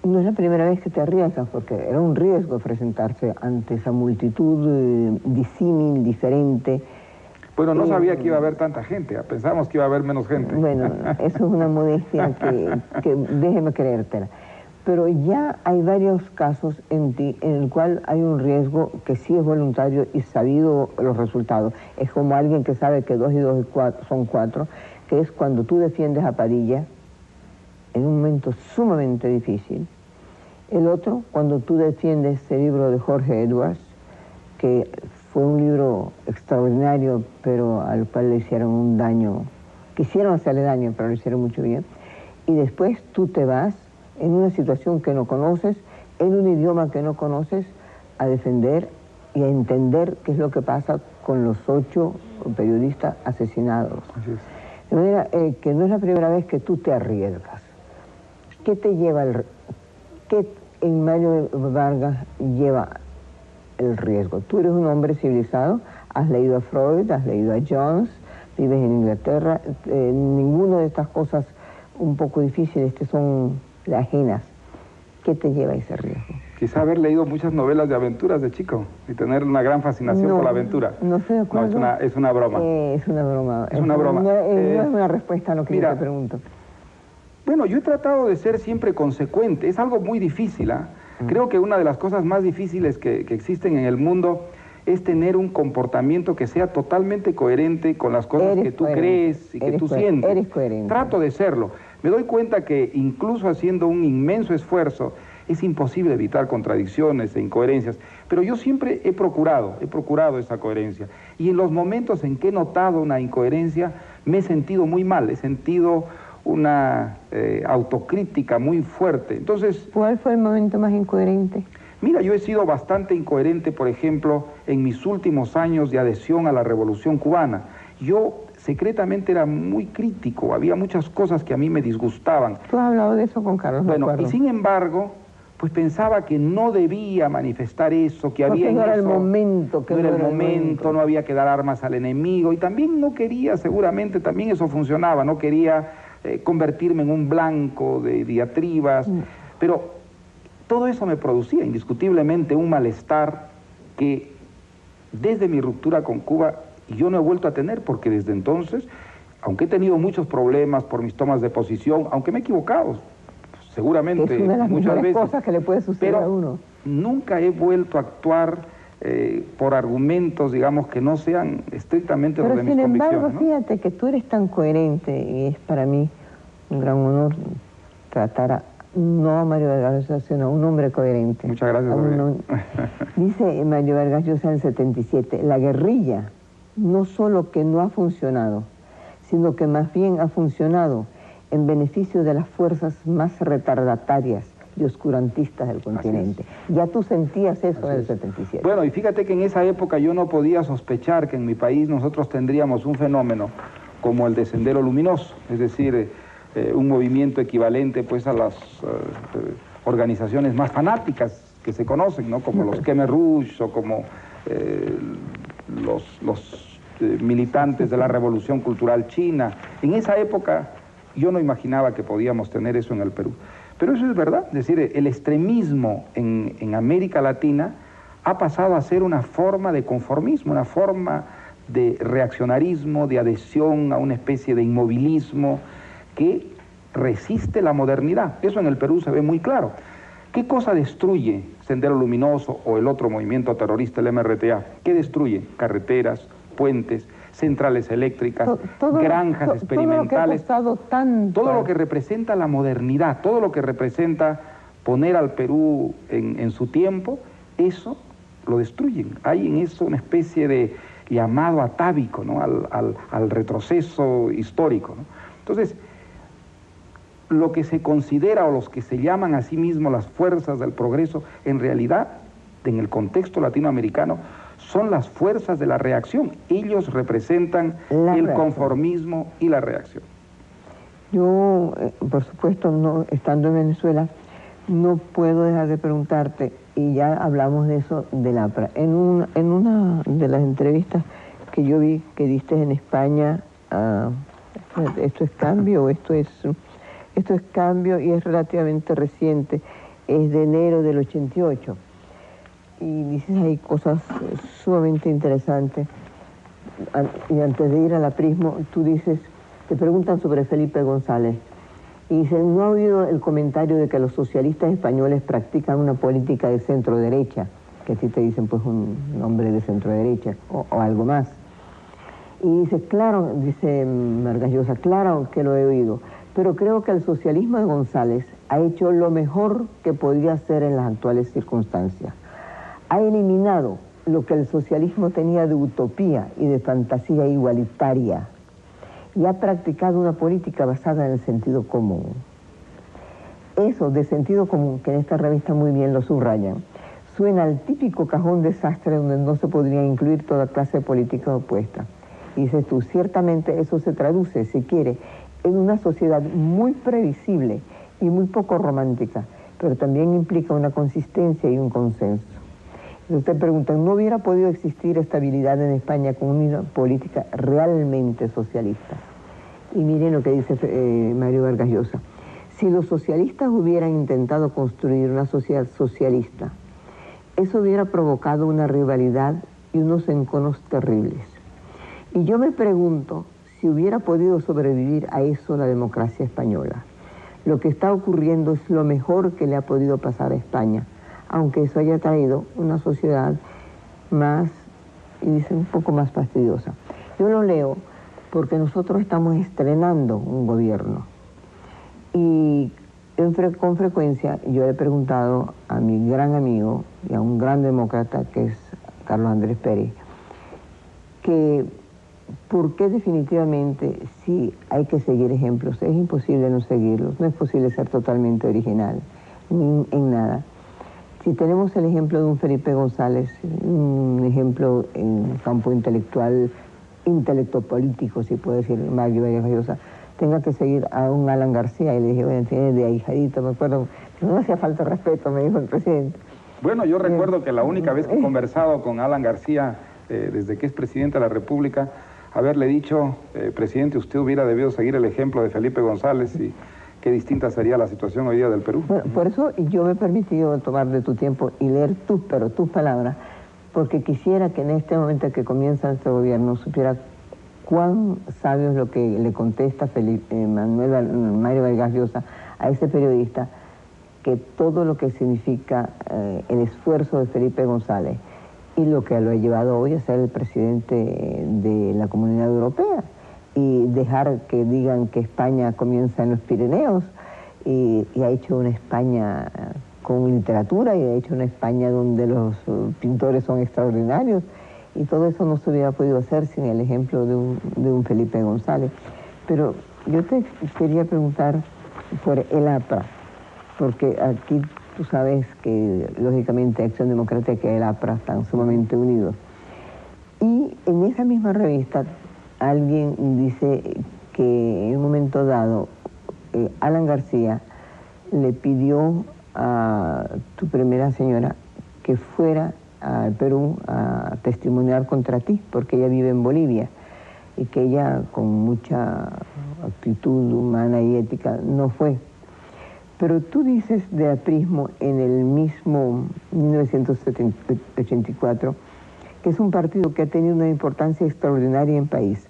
no es la primera vez que te arriesgas, porque era un riesgo presentarse ante esa multitud disímil, diferente. Bueno, no sabía que iba a haber tanta gente, pensábamos que iba a haber menos gente. Bueno, eso es una modestia que déjeme creértela. Pero ya hay varios casos en ti en el cual hay un riesgo que sí es voluntario y sabido los resultados. Es como alguien que sabe que 2 y 2 son 4, que es cuando tú defiendes a Padilla en un momento sumamente difícil. El otro, cuando tú defiendes el libro de Jorge Edwards, que fue un libro extraordinario, pero al cual le hicieron un daño, quisieron hacerle daño, pero le hicieron mucho bien. Y después tú te vas en una situación que no conoces, en un idioma que no conoces, a defender y a entender qué es lo que pasa con los 8 periodistas asesinados. Así es. De manera que no es la primera vez que tú te arriesgas. ¿Qué te lleva qué en Mario Vargas lleva el riesgo? Tú eres un hombre civilizado, has leído a Freud, has leído a Jones, vives en Inglaterra, ninguna de estas cosas un poco difíciles te son ajenas. ¿Qué te lleva a ese riesgo? Quizá haber leído muchas novelas de aventuras de chico y tener una gran fascinación por la aventura. No estoy de acuerdo. No, es una broma. Es una broma. Es una broma. No es una respuesta a lo que yo te pregunto. Bueno, yo he tratado de ser siempre consecuente. Es algo muy difícil, ¿ah? Creo que una de las cosas más difíciles que existen en el mundo es tener un comportamiento que sea totalmente coherente con las cosas que tú crees y que tú sientes. Eres coherente. Trato de serlo. Me doy cuenta que incluso haciendo un inmenso esfuerzo es imposible evitar contradicciones e incoherencias, pero yo siempre he procurado esa coherencia. Y en los momentos en que he notado una incoherencia me he sentido muy mal, he sentido una autocrítica muy fuerte. Entonces, ¿cuál fue el momento más incoherente? Mira, yo he sido bastante incoherente, por ejemplo, en mis últimos años de adhesión a la Revolución Cubana. Yo secretamente era muy crítico, había muchas cosas que a mí me disgustaban. Tú has hablado de eso con Carlos. Bueno, y sin embargo, pues pensaba que no debía manifestar eso, que había en no era eso, el momento, no era el momento, no había que dar armas al enemigo, y también no quería, seguramente también eso funcionaba, no quería convertirme en un blanco de diatribas, pero todo eso me producía indiscutiblemente un malestar que desde mi ruptura con Cuba yo no he vuelto a tener, porque desde entonces, aunque he tenido muchos problemas por mis tomas de posición, aunque me he equivocado, seguramente es una de las muchas veces, cosas que le puede suceder a uno. Nunca he vuelto a actuar por argumentos, digamos, que no sean estrictamente los de mis convicciones. Pero sin embargo, fíjate que tú eres tan coherente, y es para mí un gran honor tratar no a Mario Vargas Llosa, sino a un hombre coherente. Muchas gracias. Dice Mario Vargas Llosa en el 77, la guerrilla no solo que no ha funcionado, sino que más bien ha funcionado en beneficio de las fuerzas más retardatarias y oscurantistas del continente. Ya tú sentías eso en el 77. Bueno, y fíjate que en esa época yo no podía sospechar que en mi país nosotros tendríamos un fenómeno como el de Sendero Luminoso, es decir, un movimiento equivalente pues a las organizaciones más fanáticas que se conocen, ¿no? Como los Khmer Rouge o como los militantes de la Revolución Cultural China. En esa época yo no imaginaba que podíamos tener eso en el Perú. Pero eso es verdad, es decir, el extremismo en América Latina ha pasado a ser una forma de conformismo, una forma de reaccionarismo, de adhesión a una especie de inmovilismo que resiste la modernidad. Eso en el Perú se ve muy claro. ¿Qué cosa destruye Sendero Luminoso o el otro movimiento terrorista, el MRTA? ¿Qué destruye? Carreteras, puentes, centrales eléctricas, granjas experimentales, todo lo que representa la modernidad, todo lo que representa poner al Perú en su tiempo, eso lo destruyen. Hay en eso una especie de llamado atávico, ¿no? al retroceso histórico, ¿no? Entonces, lo que se considera o los que se llaman a sí mismos las fuerzas del progreso, en realidad, en el contexto latinoamericano, son las fuerzas de la reacción. Ellos representan el conformismo y la reacción. Yo, por supuesto, no, estando en Venezuela, no puedo dejar de preguntarte, y ya hablamos de eso del APRA. En una de las entrevistas que yo vi que diste en España, esto es cambio, esto es cambio y es relativamente reciente, es de enero del 88. Y dices ahí cosas sumamente interesantes. Y antes de ir al aprismo, tú dices, te preguntan sobre Felipe González. Y dicen, ¿no ha oído el comentario de que los socialistas españoles practican una política de centro-derecha? Que a ti te dicen, pues, un hombre de centro-derecha o algo más. Y dice, claro, dice Vargas Llosa, claro que lo he oído, pero creo que el socialismo de González ha hecho lo mejor que podía hacer en las actuales circunstancias. Ha eliminado lo que el socialismo tenía de utopía y de fantasía igualitaria y ha practicado una política basada en el sentido común. Eso de sentido común, que en esta revista muy bien lo subrayan, suena al típico cajón desastre donde no se podría incluir toda clase de política opuesta. Y dices tú, ciertamente eso se traduce, si quiere, en una sociedad muy previsible y muy poco romántica, pero también implica una consistencia y un consenso. Usted pregunta, ¿no hubiera podido existir estabilidad en España con una política realmente socialista? Y miren lo que dice Mario Vargas Llosa. Si los socialistas hubieran intentado construir una sociedad socialista, eso hubiera provocado una rivalidad y unos enconos terribles. Y yo me pregunto si hubiera podido sobrevivir a eso la democracia española. Lo que está ocurriendo es lo mejor que le ha podido pasar a España, aunque eso haya traído una sociedad más, y dice, un poco más fastidiosa. Yo lo leo porque nosotros estamos estrenando un gobierno. Y con frecuencia yo he preguntado a mi gran amigo y a un gran demócrata que es Carlos Andrés Pérez, que por qué definitivamente sí hay que seguir ejemplos. Es imposible no seguirlos, no es posible ser totalmente original en nada. Si tenemos el ejemplo de un Felipe González, un ejemplo en campo intelectual, intelecto-político, si puedo decir, Mario Vargas Llosa, tenga que seguir a un Alan García, y le dije, bueno, tiene de ahijadito, me acuerdo, no hacía falta respeto, me dijo el presidente. Bueno, yo recuerdo que la única vez que he conversado con Alan García, desde que es presidente de la República, haberle dicho, presidente, usted hubiera debido seguir el ejemplo de Felipe González y qué distinta sería la situación hoy día del Perú. Bueno, por eso yo me he permitido tomar de tu tiempo y leer tus palabras, porque quisiera que en este momento que comienza este gobierno supiera cuán sabio es lo que le contesta Mario Vargas Llosa a ese periodista, que todo lo que significa el esfuerzo de Felipe González y lo que lo ha llevado hoy a ser el presidente de la Comunidad Europea, y dejar que digan que España comienza en los Pirineos, y ha hecho una España con literatura, y ha hecho una España donde los pintores son extraordinarios, y todo eso no se hubiera podido hacer sin el ejemplo de un Felipe González. Pero yo te quería preguntar por el APRA, porque aquí tú sabes que lógicamente Acción Democrática y el APRA están sumamente unidos. Y en esa misma revista alguien dice que en un momento dado Alan García le pidió a tu primera señora que fuera al Perú a testimoniar contra ti, porque ella vive en Bolivia, y que ella, con mucha actitud humana y ética, no fue. Pero tú dices de aprismo en el mismo 1984 que es un partido que ha tenido una importancia extraordinaria en el país.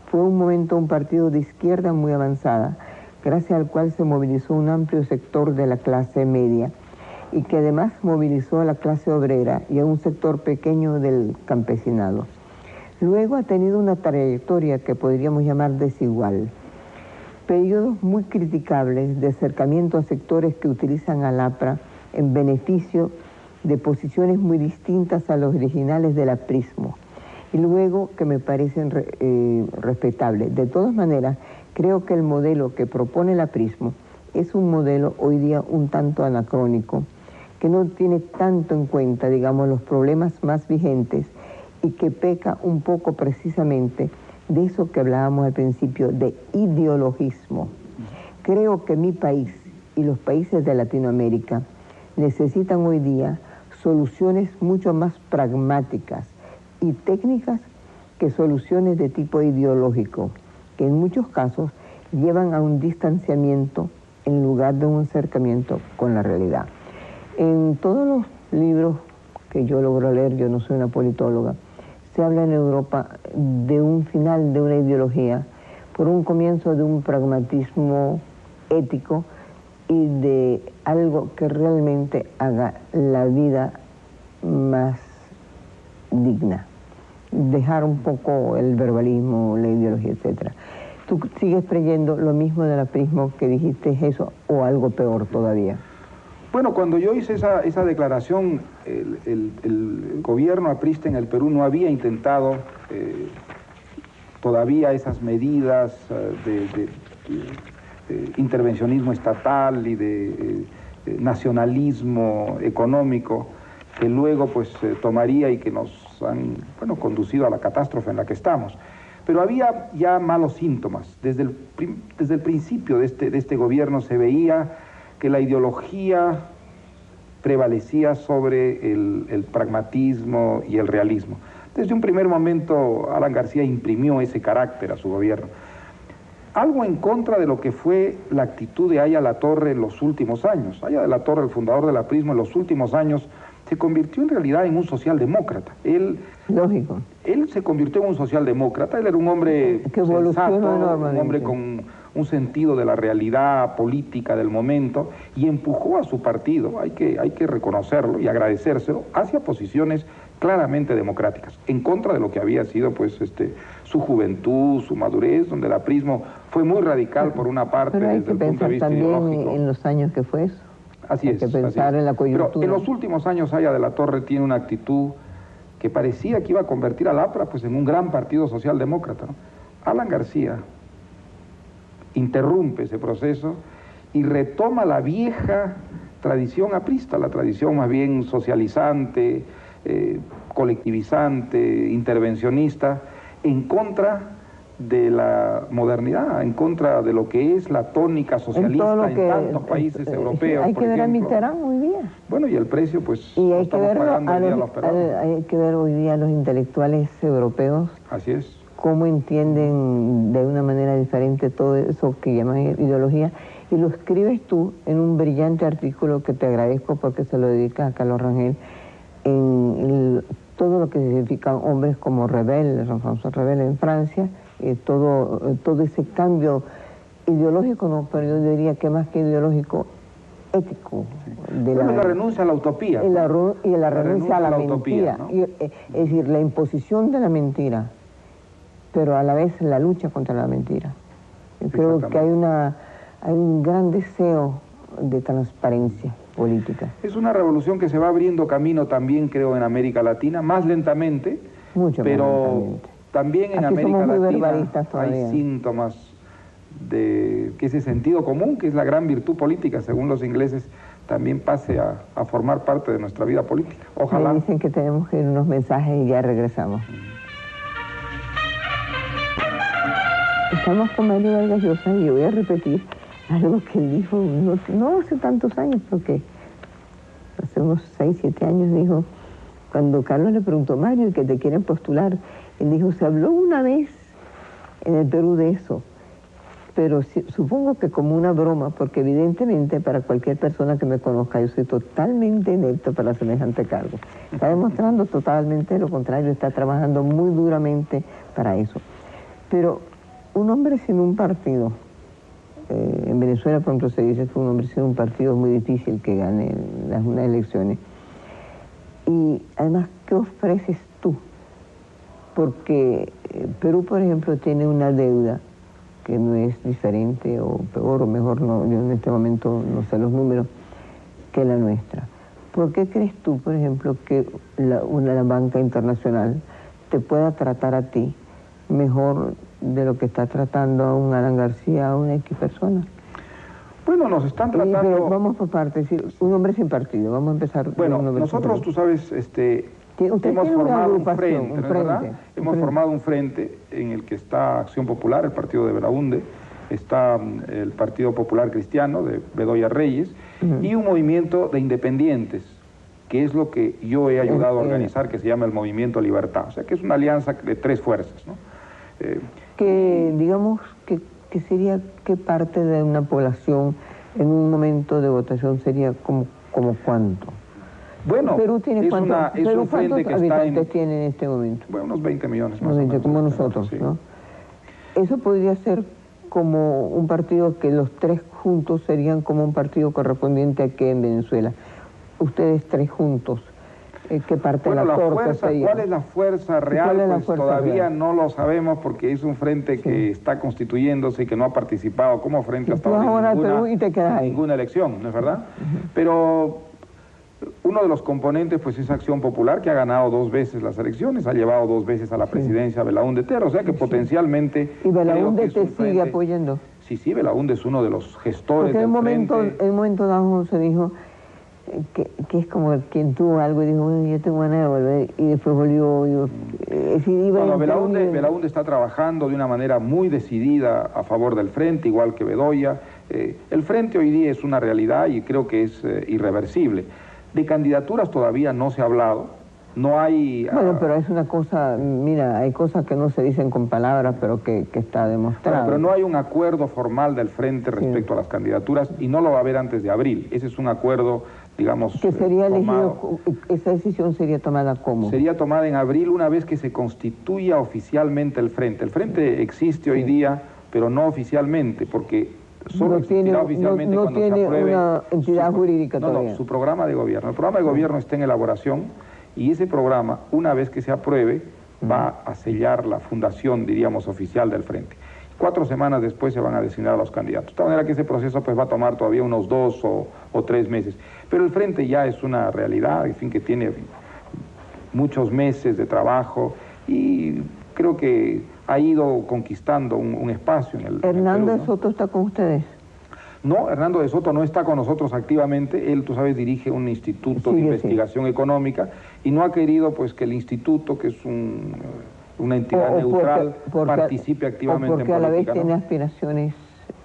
Fue un momento un partido de izquierda muy avanzada, gracias al cual se movilizó un amplio sector de la clase media, y que además movilizó a la clase obrera y a un sector pequeño del campesinado. Luego ha tenido una trayectoria que podríamos llamar desigual. Periodos muy criticables de acercamiento a sectores que utilizan al APRA en beneficio de posiciones muy distintas a los originales del aprismo, y luego que me parecen respetables. De todas maneras, creo que el modelo que propone el aprismo es un modelo hoy día un tanto anacrónico, que no tiene tanto en cuenta, digamos, los problemas más vigentes, y que peca un poco precisamente de eso que hablábamos al principio, de ideologismo. Creo que mi país y los países de Latinoamérica necesitan hoy día soluciones mucho más pragmáticas y técnicas que soluciones de tipo ideológico, que en muchos casos llevan a un distanciamiento en lugar de un acercamiento con la realidad. En todos los libros que yo logro leer, yo no soy una politóloga, se habla en Europa de un final de una ideología por un comienzo de un pragmatismo ético y de algo que realmente haga la vida más digna. Dejar un poco el verbalismo, la ideología, etc. ¿Tú sigues creyendo lo mismo del aprismo que dijiste eso, o algo peor todavía? Bueno, cuando yo hice esa declaración, el gobierno aprista en el Perú no había intentado todavía esas medidas de intervencionismo estatal y de nacionalismo económico que luego pues tomaría y que nos han conducido a la catástrofe en la que estamos. Pero había ya malos síntomas. Desde el principio de este gobierno se veía que la ideología prevalecía sobre el pragmatismo y el realismo. Desde un primer momento, Alan García imprimió ese carácter a su gobierno. Algo en contra de lo que fue la actitud de Aya Latorre en los últimos años. Aya Latorre, el fundador del aprismo, en los últimos años se convirtió en realidad en un socialdemócrata. Lógico. Él se convirtió en un socialdemócrata. Él era un hombre sensato, un hombre con un sentido de la realidad política del momento, y empujó a su partido, hay que reconocerlo y agradecérselo, hacia posiciones claramente democráticas, en contra de lo que había sido pues su juventud, su madurez, donde el aprismo fue muy radical por una parte desde el punto de vista ideológico. Pero hay que pensar también en los años que fue eso. Así es. Hay que pensar en la coyuntura. Pero en los últimos años Aya de la Torre tiene una actitud que parecía que iba a convertir al APRA pues en un gran partido socialdemócrata, ¿no? Alan García interrumpe ese proceso y retoma la vieja tradición aprista, la tradición más bien socializante, colectivizante, intervencionista, en contra de la modernidad, en contra de lo que es la tónica socialista en tantos países europeos. Hay que ver a Mitterrand hoy día. Bueno, y el precio, pues, y hay que ver hoy día a los intelectuales europeos. Así es. Cómo entienden de una manera diferente todo eso que llaman ideología, y lo escribes tú en un brillante artículo que te agradezco porque se lo dedicas a Carlos Rangel, en todo lo que significan hombres como Rebel, Jean-François Rebel en Francia, todo ese cambio ideológico, no, pero yo diría que más que ideológico, ético. De la renuncia a la utopía. Y la renuncia a la mentira. Utopía, ¿no? Es decir, la imposición de la mentira, pero a la vez la lucha contra la mentira. Yo creo que hay un gran deseo de transparencia política. Es una revolución que se va abriendo camino también, creo, en América Latina, más lentamente, pero más lentamente. También en Aquí América Latina hay síntomas de que ese sentido común, que es la gran virtud política, según los ingleses, también pase a formar parte de nuestra vida política. Ojalá. Me dicen que tenemos que ir a unos mensajes y ya regresamos. Estamos con Mario Vargas Llosa y yo voy a repetir algo que él dijo no hace tantos años, porque hace unos 6, 7 años dijo, cuando Carlos le preguntó, Mario, que te quieren postular, él dijo, se habló una vez en el Perú de eso, pero supongo que como una broma, porque evidentemente para cualquier persona que me conozca yo soy totalmente inepto para semejante cargo. Está demostrando totalmente lo contrario, está trabajando muy duramente para eso. Pero un hombre sin un partido, en Venezuela, por ejemplo, se dice que un hombre sin un partido es muy difícil que gane unas elecciones. Y además, ¿qué ofreces tú? Porque Perú, por ejemplo, tiene una deuda que no es diferente o peor o mejor, no, yo en este momento no sé los números, que la nuestra. ¿Por qué crees tú, por ejemplo, que la banca internacional te pueda tratar a ti mejor de lo que está tratando a un Alan García, a una X persona? Bueno, nos están tratando... Pero vamos por partes, es decir, un hombre sin partido, vamos a empezar... Bueno, nosotros, tú sabes, hemos formado un frente, ¿verdad? Hemos formado un frente en el que está Acción Popular, el partido de Belaúnde, está el Partido Popular Cristiano de Bedoya Reyes, y un movimiento de independientes, que es lo que yo he ayudado a organizar, que se llama el Movimiento Libertad, o sea, que es una alianza de 3 fuerzas, ¿no? Que digamos que sería qué parte de una población en un momento de votación sería como cuánto. Bueno, Perú tiene es un frente que está en... tiene en este momento? Bueno, unos 20 millones más o 20, menos. como nosotros, sí. ¿No? Eso podría ser como un partido que los 3 juntos serían como un partido correspondiente aquí en Venezuela. Ustedes 3 juntos. ¿Qué parte de la torta sería? ¿Cuál es la fuerza real? Pues todavía real? No lo sabemos porque es un frente que está constituyéndose y que no ha participado como frente hasta ahora en ninguna elección, ¿no es verdad? Pero uno de los componentes pues es Acción Popular, que ha ganado 2 veces las elecciones, ha llevado 2 veces a la presidencia a Belaúnde Terra, o sea que potencialmente... ¿Y Belaúnde te sigue apoyando? Sí, Belaúnde es uno de los gestores del frente. En un momento dado se dijo... Que es como quien tuvo algo y dijo, bueno, yo tengo ganas de volver, y después volvió. Belaúnde está trabajando de una manera muy decidida a favor del frente, igual que Bedoya. El frente hoy día es una realidad y creo que es irreversible. De candidaturas todavía no se ha hablado, no hay... Bueno, pero es una cosa, mira, hay cosas que no se dicen con palabras, pero que está demostrado. Bueno, pero no hay un acuerdo formal del frente respecto a las candidaturas y no lo va a haber antes de abril. Ese es un acuerdo, digamos, que sería elegido, esa decisión sería tomada ¿cómo? Sería tomada en abril una vez que se constituya oficialmente el frente. El frente existe hoy día, pero no oficialmente, porque solo existirá oficialmente cuando se apruebe una entidad jurídica todavía. No, su programa de gobierno. El programa de gobierno está en elaboración y ese programa, una vez que se apruebe, va a sellar la fundación, diríamos, oficial del frente. 4 semanas después se van a designar a los candidatos. De tal manera que ese proceso pues va a tomar todavía unos 2 o 3 meses. Pero el frente ya es una realidad, en fin, que tiene muchos meses de trabajo y creo que ha ido conquistando un espacio en el ¿Hernando de Soto, ¿no? Soto está con ustedes? No, Hernando de Soto no está con nosotros activamente. Él, tú sabes, dirige un instituto de investigación económica y no ha querido pues que el instituto, que es una entidad neutral, participe activamente en política. Porque a la vez tiene aspiraciones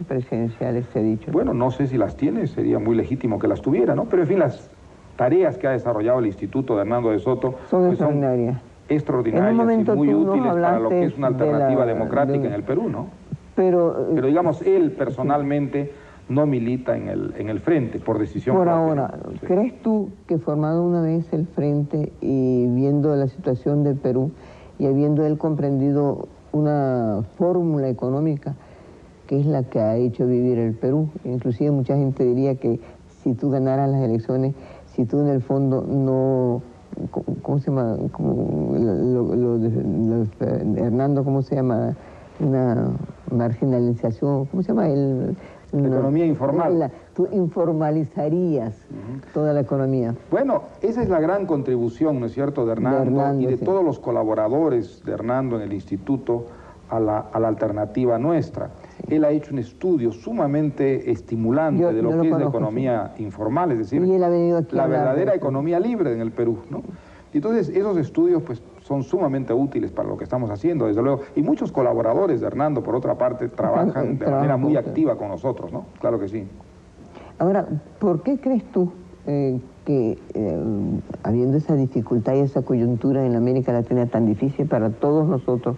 presidenciales, se ha dicho. Bueno, no sé si las tiene, sería muy legítimo que las tuviera, ¿no? Pero en fin, las tareas que ha desarrollado el instituto de Hernando de Soto son extraordinarias. Extraordinarias y muy útiles para lo que es una alternativa democrática en el Perú, ¿no? Pero digamos, él personalmente no milita en el frente por decisión propia. Por ahora, sí. ¿Crees tú que formado una vez el frente y viendo la situación del Perú y habiendo él comprendido una fórmula económica que es la que ha hecho vivir el Perú. Inclusive mucha gente diría que si tú ganaras las elecciones, si tú en el fondo no, ¿cómo se llama? Hernando, ¿cómo se llama? Una marginalización, ¿cómo se llama? La economía informal. Tú informalizarías toda la economía. Bueno, esa es la gran contribución, ¿no es cierto?, de Hernando y de sí, todos los colaboradores de Hernando en el instituto a la alternativa nuestra. Sí. Él ha hecho un estudio sumamente estimulante de lo que es la economía informal, es decir, él ha venido aquí la verdadera economía libre en el Perú, ¿no? Entonces, esos estudios pues son sumamente útiles para lo que estamos haciendo, desde luego. Y muchos colaboradores de Hernando, por otra parte, trabajan de manera muy activa con nosotros, ¿no? Claro que sí. Ahora, ¿por qué crees tú que habiendo esa dificultad y esa coyuntura en América Latina tan difícil para todos nosotros,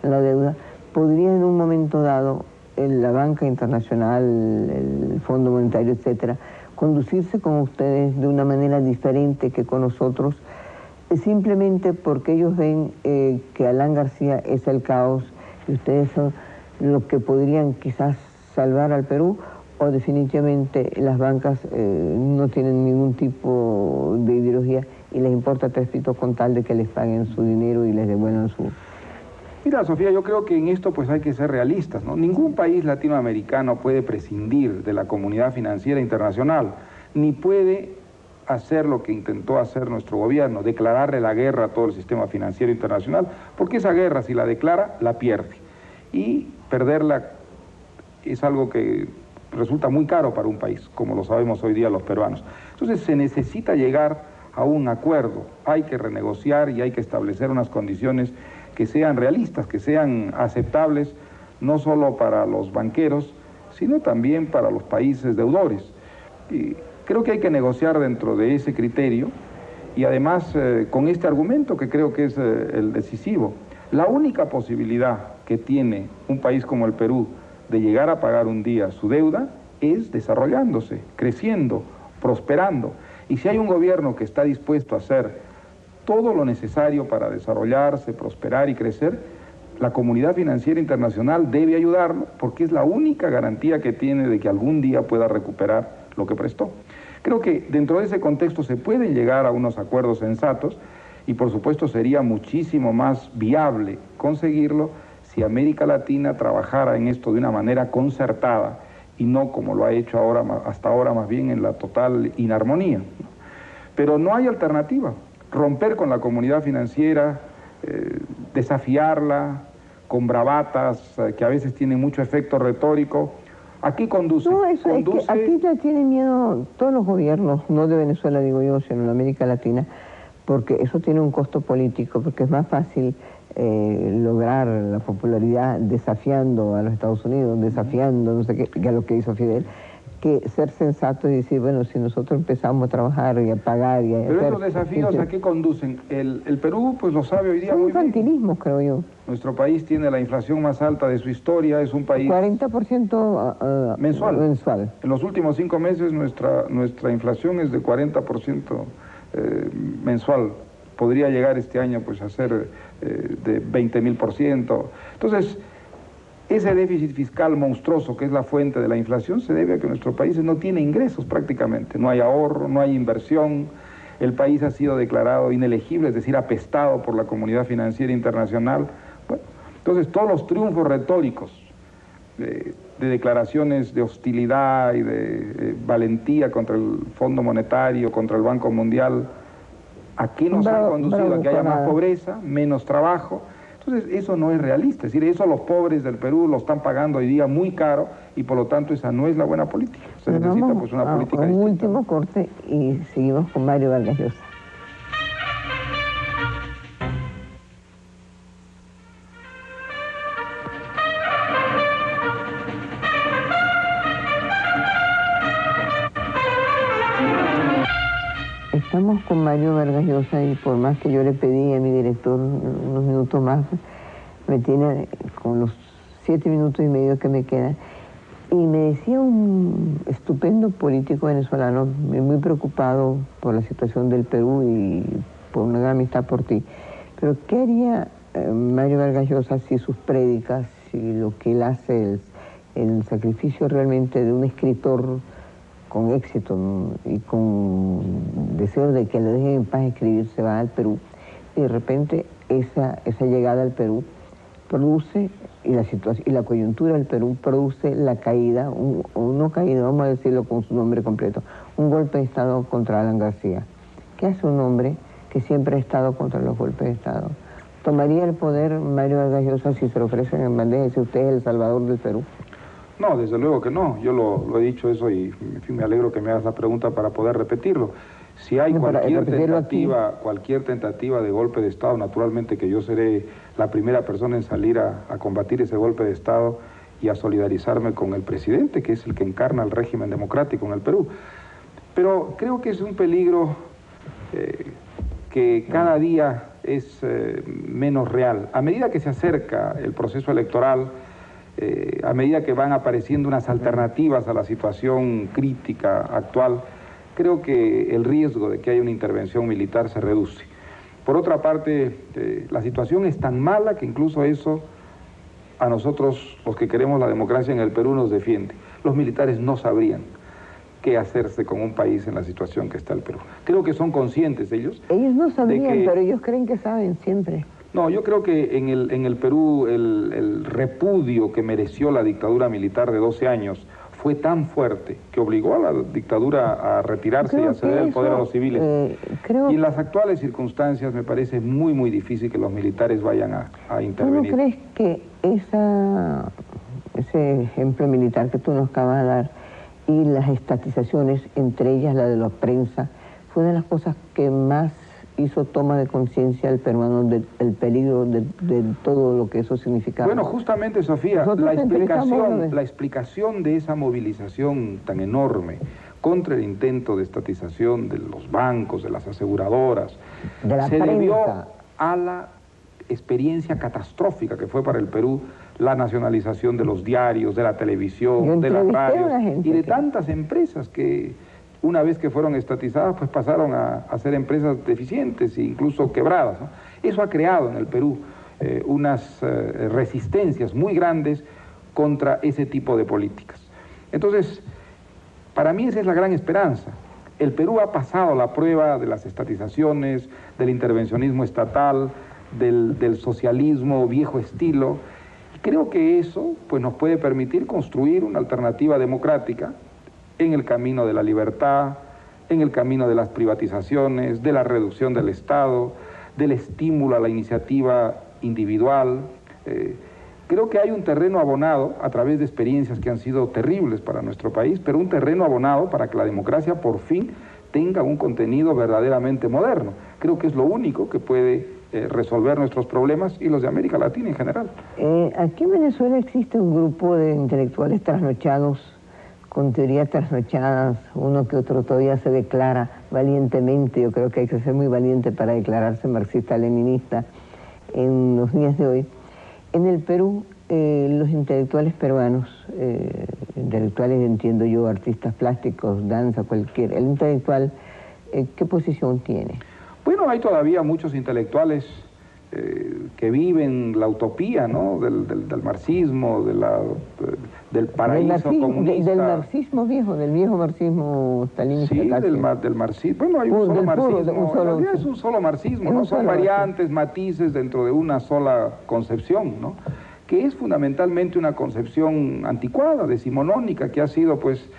la deuda, podría en un momento dado la banca internacional, el Fondo Monetario, etcétera, conducirse con ustedes de una manera diferente que con nosotros, simplemente porque ellos ven que Alan García es el caos y ustedes son los que podrían quizás salvar al Perú, o definitivamente las bancas no tienen ningún tipo de ideología y les importa tres pitos con tal de que les paguen su dinero y les devuelvan su... Mira, Sofía, yo creo que en esto pues hay que ser realistas, ¿no? Ningún país latinoamericano puede prescindir de la comunidad financiera internacional, ni puede hacer lo que intentó hacer nuestro gobierno, declararle la guerra a todo el sistema financiero internacional, porque esa guerra, si la declara, la pierde. Y perderla es algo que resulta muy caro para un país, como lo sabemos hoy día los peruanos. Entonces se necesita llegar a un acuerdo, hay que renegociar y hay que establecer unas condiciones que sean realistas, que sean aceptables, no solo para los banqueros, sino también para los países deudores. Y creo que hay que negociar dentro de ese criterio y además con este argumento que creo que es el decisivo. La única posibilidad que tiene un país como el Perú de llegar a pagar un día su deuda es desarrollándose, creciendo, prosperando. Y si hay un gobierno que está dispuesto a hacer todo lo necesario para desarrollarse, prosperar y crecer, la comunidad financiera internacional debe ayudarlo porque es la única garantía que tiene de que algún día pueda recuperar lo que prestó. Creo que dentro de ese contexto se pueden llegar a unos acuerdos sensatos y por supuesto sería muchísimo más viable conseguirlo si América Latina trabajara en esto de una manera concertada y no como lo ha hecho hasta ahora más bien en la total inarmonía. Pero no hay alternativa. Romper con la comunidad financiera, desafiarla con bravatas que a veces tienen mucho efecto retórico, ¿a qué conduce? No, eso conduce... es que aquí ya tienen miedo todos los gobiernos, no de Venezuela digo yo, sino de América Latina, porque eso tiene un costo político, porque es más fácil lograr la popularidad desafiando a los Estados Unidos, desafiando no sé qué, que es lo que hizo Fidel, que ser sensato y decir, bueno, si nosotros empezamos a trabajar y a pagar y a Pero esos desafíos, ¿a qué conducen? El Perú, pues lo sabe hoy día muy bien. Son infantilismos, creo yo. Nuestro país tiene la inflación más alta de su historia, es un país... 40% mensual. En los últimos 5 meses nuestra inflación es de 40% mensual. Podría llegar este año pues a ser de 20.000%. Entonces, ese déficit fiscal monstruoso que es la fuente de la inflación se debe a que nuestro país no tiene ingresos prácticamente, no hay ahorro, no hay inversión, el país ha sido declarado inelegible, es decir, apestado por la comunidad financiera internacional. Bueno, entonces todos los triunfos retóricos de declaraciones de hostilidad y de valentía contra el Fondo Monetario, contra el Banco Mundial, ¿a qué nos han conducido? A que haya más pobreza, menos trabajo. Entonces eso no es realista, es decir, eso los pobres del Perú lo están pagando hoy día muy caro y por lo tanto esa no es la buena política. Se necesita pues una política distinta. Un último corte y seguimos con Mario Vargas Llosa. Estamos con Mario Vargas Llosa y por más que yo le pedí a mi director unos minutos más, me tiene con los 7 minutos y medio que me quedan. Y me decía un estupendo político venezolano, muy preocupado por la situación del Perú y por una gran amistad por ti. Pero ¿qué haría Mario Vargas Llosa, sí, sus prédicas y lo que él hace, el sacrificio realmente de un escritor con éxito, ¿no? Y con deseo de que le dejen en paz escribir, se va al Perú. Y de repente esa llegada al Perú produce, y la coyuntura del Perú produce la caída, o no caída, vamos a decirlo con su nombre completo, un golpe de Estado contra Alan García. ¿Qué hace un hombre que siempre ha estado contra los golpes de Estado? ¿Tomaría el poder Mario Vargas Llosa si se lo ofrecen en bandeja y dice usted es el salvador del Perú? No, desde luego que no. Yo lo he dicho eso y en fin, me alegro que me hagas la pregunta para poder repetirlo. Si hay cualquier tentativa de golpe de Estado, naturalmente que yo seré la primera persona en salir a combatir ese golpe de Estado y a solidarizarme con el presidente, que es el que encarna el régimen democrático en el Perú. Pero creo que es un peligro que cada día es menos real. A medida que se acerca el proceso electoral, a medida que van apareciendo unas alternativas a la situación crítica actual, creo que el riesgo de que haya una intervención militar se reduce. Por otra parte, la situación es tan mala que incluso eso a nosotros, los que queremos la democracia en el Perú, nos defiende. Los militares no sabrían qué hacerse con un país en la situación que está el Perú. Creo que son conscientes ellos. Ellos no sabrían, pero ellos creen que saben siempre. No, yo creo que en el Perú el repudio que mereció la dictadura militar de 12 años fue tan fuerte que obligó a la dictadura a retirarse y a ceder el poder a los civiles. Y en las actuales circunstancias me parece muy, muy difícil que los militares vayan a intervenir. ¿Tú no crees que ese ejemplo militar que tú nos acabas de dar y las estatizaciones, entre ellas la de la prensa, fue una de las cosas que más hizo toma de conciencia al peruano del peligro de todo lo que eso significaba? Bueno, justamente, Sofía, la explicación de esa movilización tan enorme contra el intento de estatización de los bancos, de las aseguradoras, se debió a la experiencia catastrófica que fue para el Perú la nacionalización de los diarios, de la televisión, de las radios y de tantas empresas que una vez que fueron estatizadas, pues pasaron a ser empresas deficientes e incluso quebradas, ¿no? Eso ha creado en el Perú unas resistencias muy grandes contra ese tipo de políticas. Entonces, para mí esa es la gran esperanza. El Perú ha pasado la prueba de las estatizaciones, del intervencionismo estatal, del socialismo viejo estilo. Creo que eso pues, nos puede permitir construir una alternativa democrática en el camino de la libertad, en el camino de las privatizaciones, de la reducción del Estado, del estímulo a la iniciativa individual. Creo que hay un terreno abonado a través de experiencias que han sido terribles para nuestro país, pero un terreno abonado para que la democracia por fin tenga un contenido verdaderamente moderno. Creo que es lo único que puede resolver nuestros problemas y los de América Latina en general. Aquí en Venezuela existe un grupo de intelectuales trasnochados, con teorías trasnochadas, uno que otro todavía se declara valientemente. Yo creo que hay que ser muy valiente para declararse marxista-leninista en los días de hoy. En el Perú, los intelectuales peruanos, intelectuales entiendo yo, artistas plásticos, danza, cualquier, el intelectual, ¿qué posición tiene? Bueno, hay todavía muchos intelectuales que viven la utopía, ¿no? del marxismo, del paraíso comunista. Del marxismo viejo, del viejo marxismo stalinista. Sí, del marxismo. Bueno, hay un solo marxismo. En realidad es un solo marxismo, ¿no? Son variantes, matices dentro de una sola concepción, ¿no? Que es fundamentalmente una concepción anticuada, decimonónica, que ha sido, pues,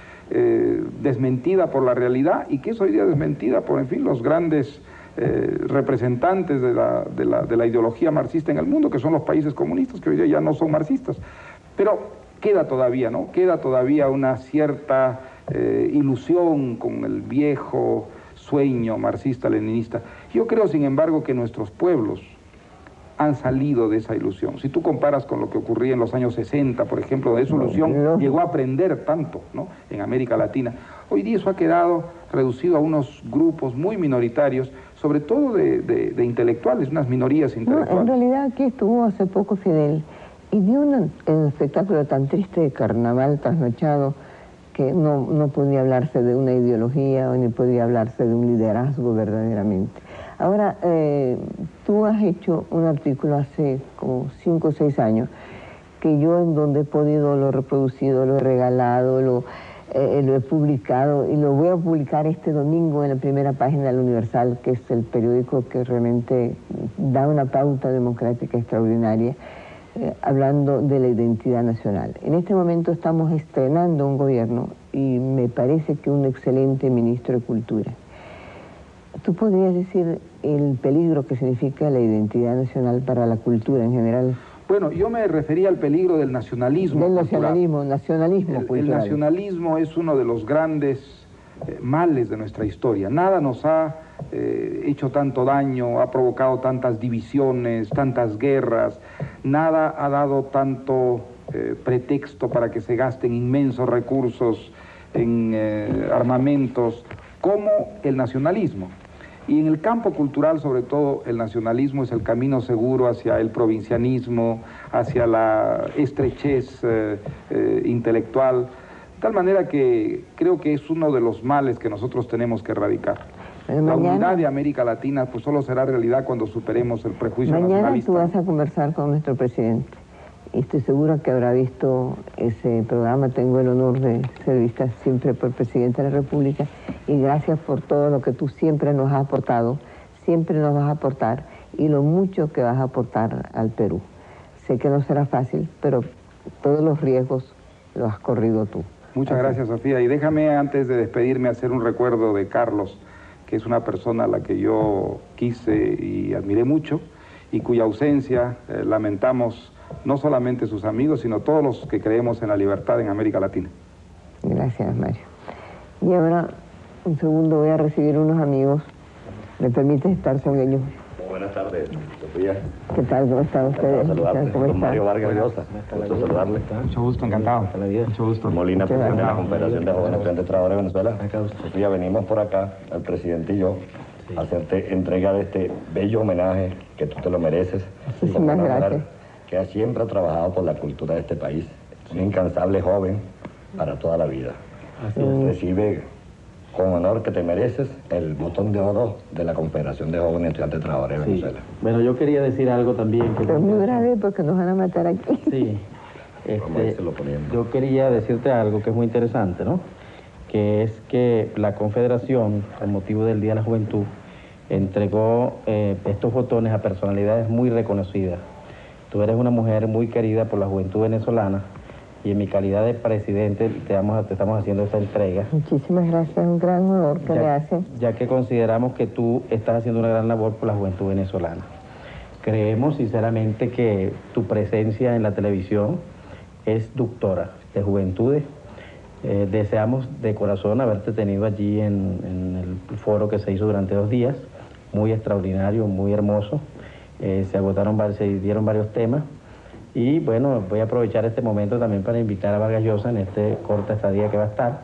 desmentida por la realidad y que es hoy día desmentida por, en fin, los grandes representantes de la ideología marxista en el mundo, que son los países comunistas, que hoy día ya no son marxistas. Pero queda todavía, ¿no? Queda todavía una cierta ilusión con el viejo sueño marxista-leninista. Yo creo, sin embargo, que nuestros pueblos han salido de esa ilusión. Si tú comparas con lo que ocurría en los años 60, por ejemplo, de esa ilusión llegó a aprender tanto, ¿no? En América Latina. Hoy día eso ha quedado reducido a unos grupos muy minoritarios, sobre todo de intelectuales, unas minorías intelectuales. No, en realidad aquí estuvo hace poco Fidel y dio un espectáculo tan triste de carnaval trasnochado que no podía hablarse de una ideología ni podía hablarse de un liderazgo verdaderamente. Ahora, tú has hecho un artículo hace como 5 o 6 años, que yo en donde he podido lo he reproducido, lo he regalado, lo he publicado y lo voy a publicar este domingo en la primera página del Universal, que es el periódico que realmente da una pauta democrática extraordinaria, hablando de la identidad nacional. En este momento estamos estrenando un gobierno y me parece que un excelente ministro de Cultura. ¿Tú podrías decir el peligro que significa la identidad nacional para la cultura en general? Bueno, yo me refería al peligro del nacionalismo. Del nacionalismo cultural. El nacionalismo es uno de los grandes males de nuestra historia. Nada nos ha hecho tanto daño, ha provocado tantas divisiones, tantas guerras, nada ha dado tanto pretexto para que se gasten inmensos recursos en armamentos como el nacionalismo. Y en el campo cultural, sobre todo, el nacionalismo es el camino seguro hacia el provincianismo, hacia la estrechez intelectual, de tal manera que creo que es uno de los males que nosotros tenemos que erradicar. La unidad de América Latina pues solo será realidad cuando superemos el prejuicio nacionalista. Mañana tú vas a conversar con nuestro presidente. Y estoy segura que habrá visto ese programa. Tengo el honor de ser vista siempre por el presidente de la República y gracias por todo lo que tú siempre nos has aportado, siempre nos vas a aportar y lo mucho que vas a aportar al Perú. Sé que no será fácil, pero todos los riesgos los has corrido tú. Muchas gracias, Sofía. Y déjame, antes de despedirme, hacer un recuerdo de Carlos, que es una persona a la que yo quise y admiré mucho y cuya ausencia lamentamos no solamente sus amigos, sino todos los que creemos en la libertad en América Latina. Gracias, Mario. Y ahora, un segundo, voy a recibir unos amigos. ¿Me permites estar con ellos? Buenas tardes, Sofía. ¿Qué tal? ¿Cómo están ustedes? ¿Cómo están? Mario Vargas Llosa. Gusto saludarle. Mucho gusto, encantado. Mucho gusto. Molina, presidente de la Confederación de Jóvenes Estudiantes Trabajadores de Venezuela. Sofía, venimos por acá, el presidente y yo, a hacerte entrega de este bello homenaje que tú te lo mereces. Muchísimas gracias. Que siempre ha trabajado por la cultura de este país. Un incansable joven para toda la vida. Recibe con honor que te mereces el botón de oro de la Confederación de Jóvenes Estudiantes Trabajadores de Venezuela. Bueno, yo quería decir algo también. Pero es muy grave porque nos van a matar aquí. Sí. Yo quería decirte algo que es muy interesante, ¿no? Que es que la Confederación, con motivo del Día de la Juventud, entregó estos botones a personalidades muy reconocidas. Tú eres una mujer muy querida por la juventud venezolana y en mi calidad de presidente te estamos haciendo esta entrega. Muchísimas gracias, un gran honor que le hacen. Ya que consideramos que tú estás haciendo una gran labor por la juventud venezolana. Creemos sinceramente que tu presencia en la televisión es ductora de juventudes. Deseamos de corazón haberte tenido allí en el foro que se hizo durante 2 días, muy extraordinario, muy hermoso. Se dieron varios temas y bueno, voy a aprovechar este momento también para invitar a Vargas Llosa en este corta estadía que va a estar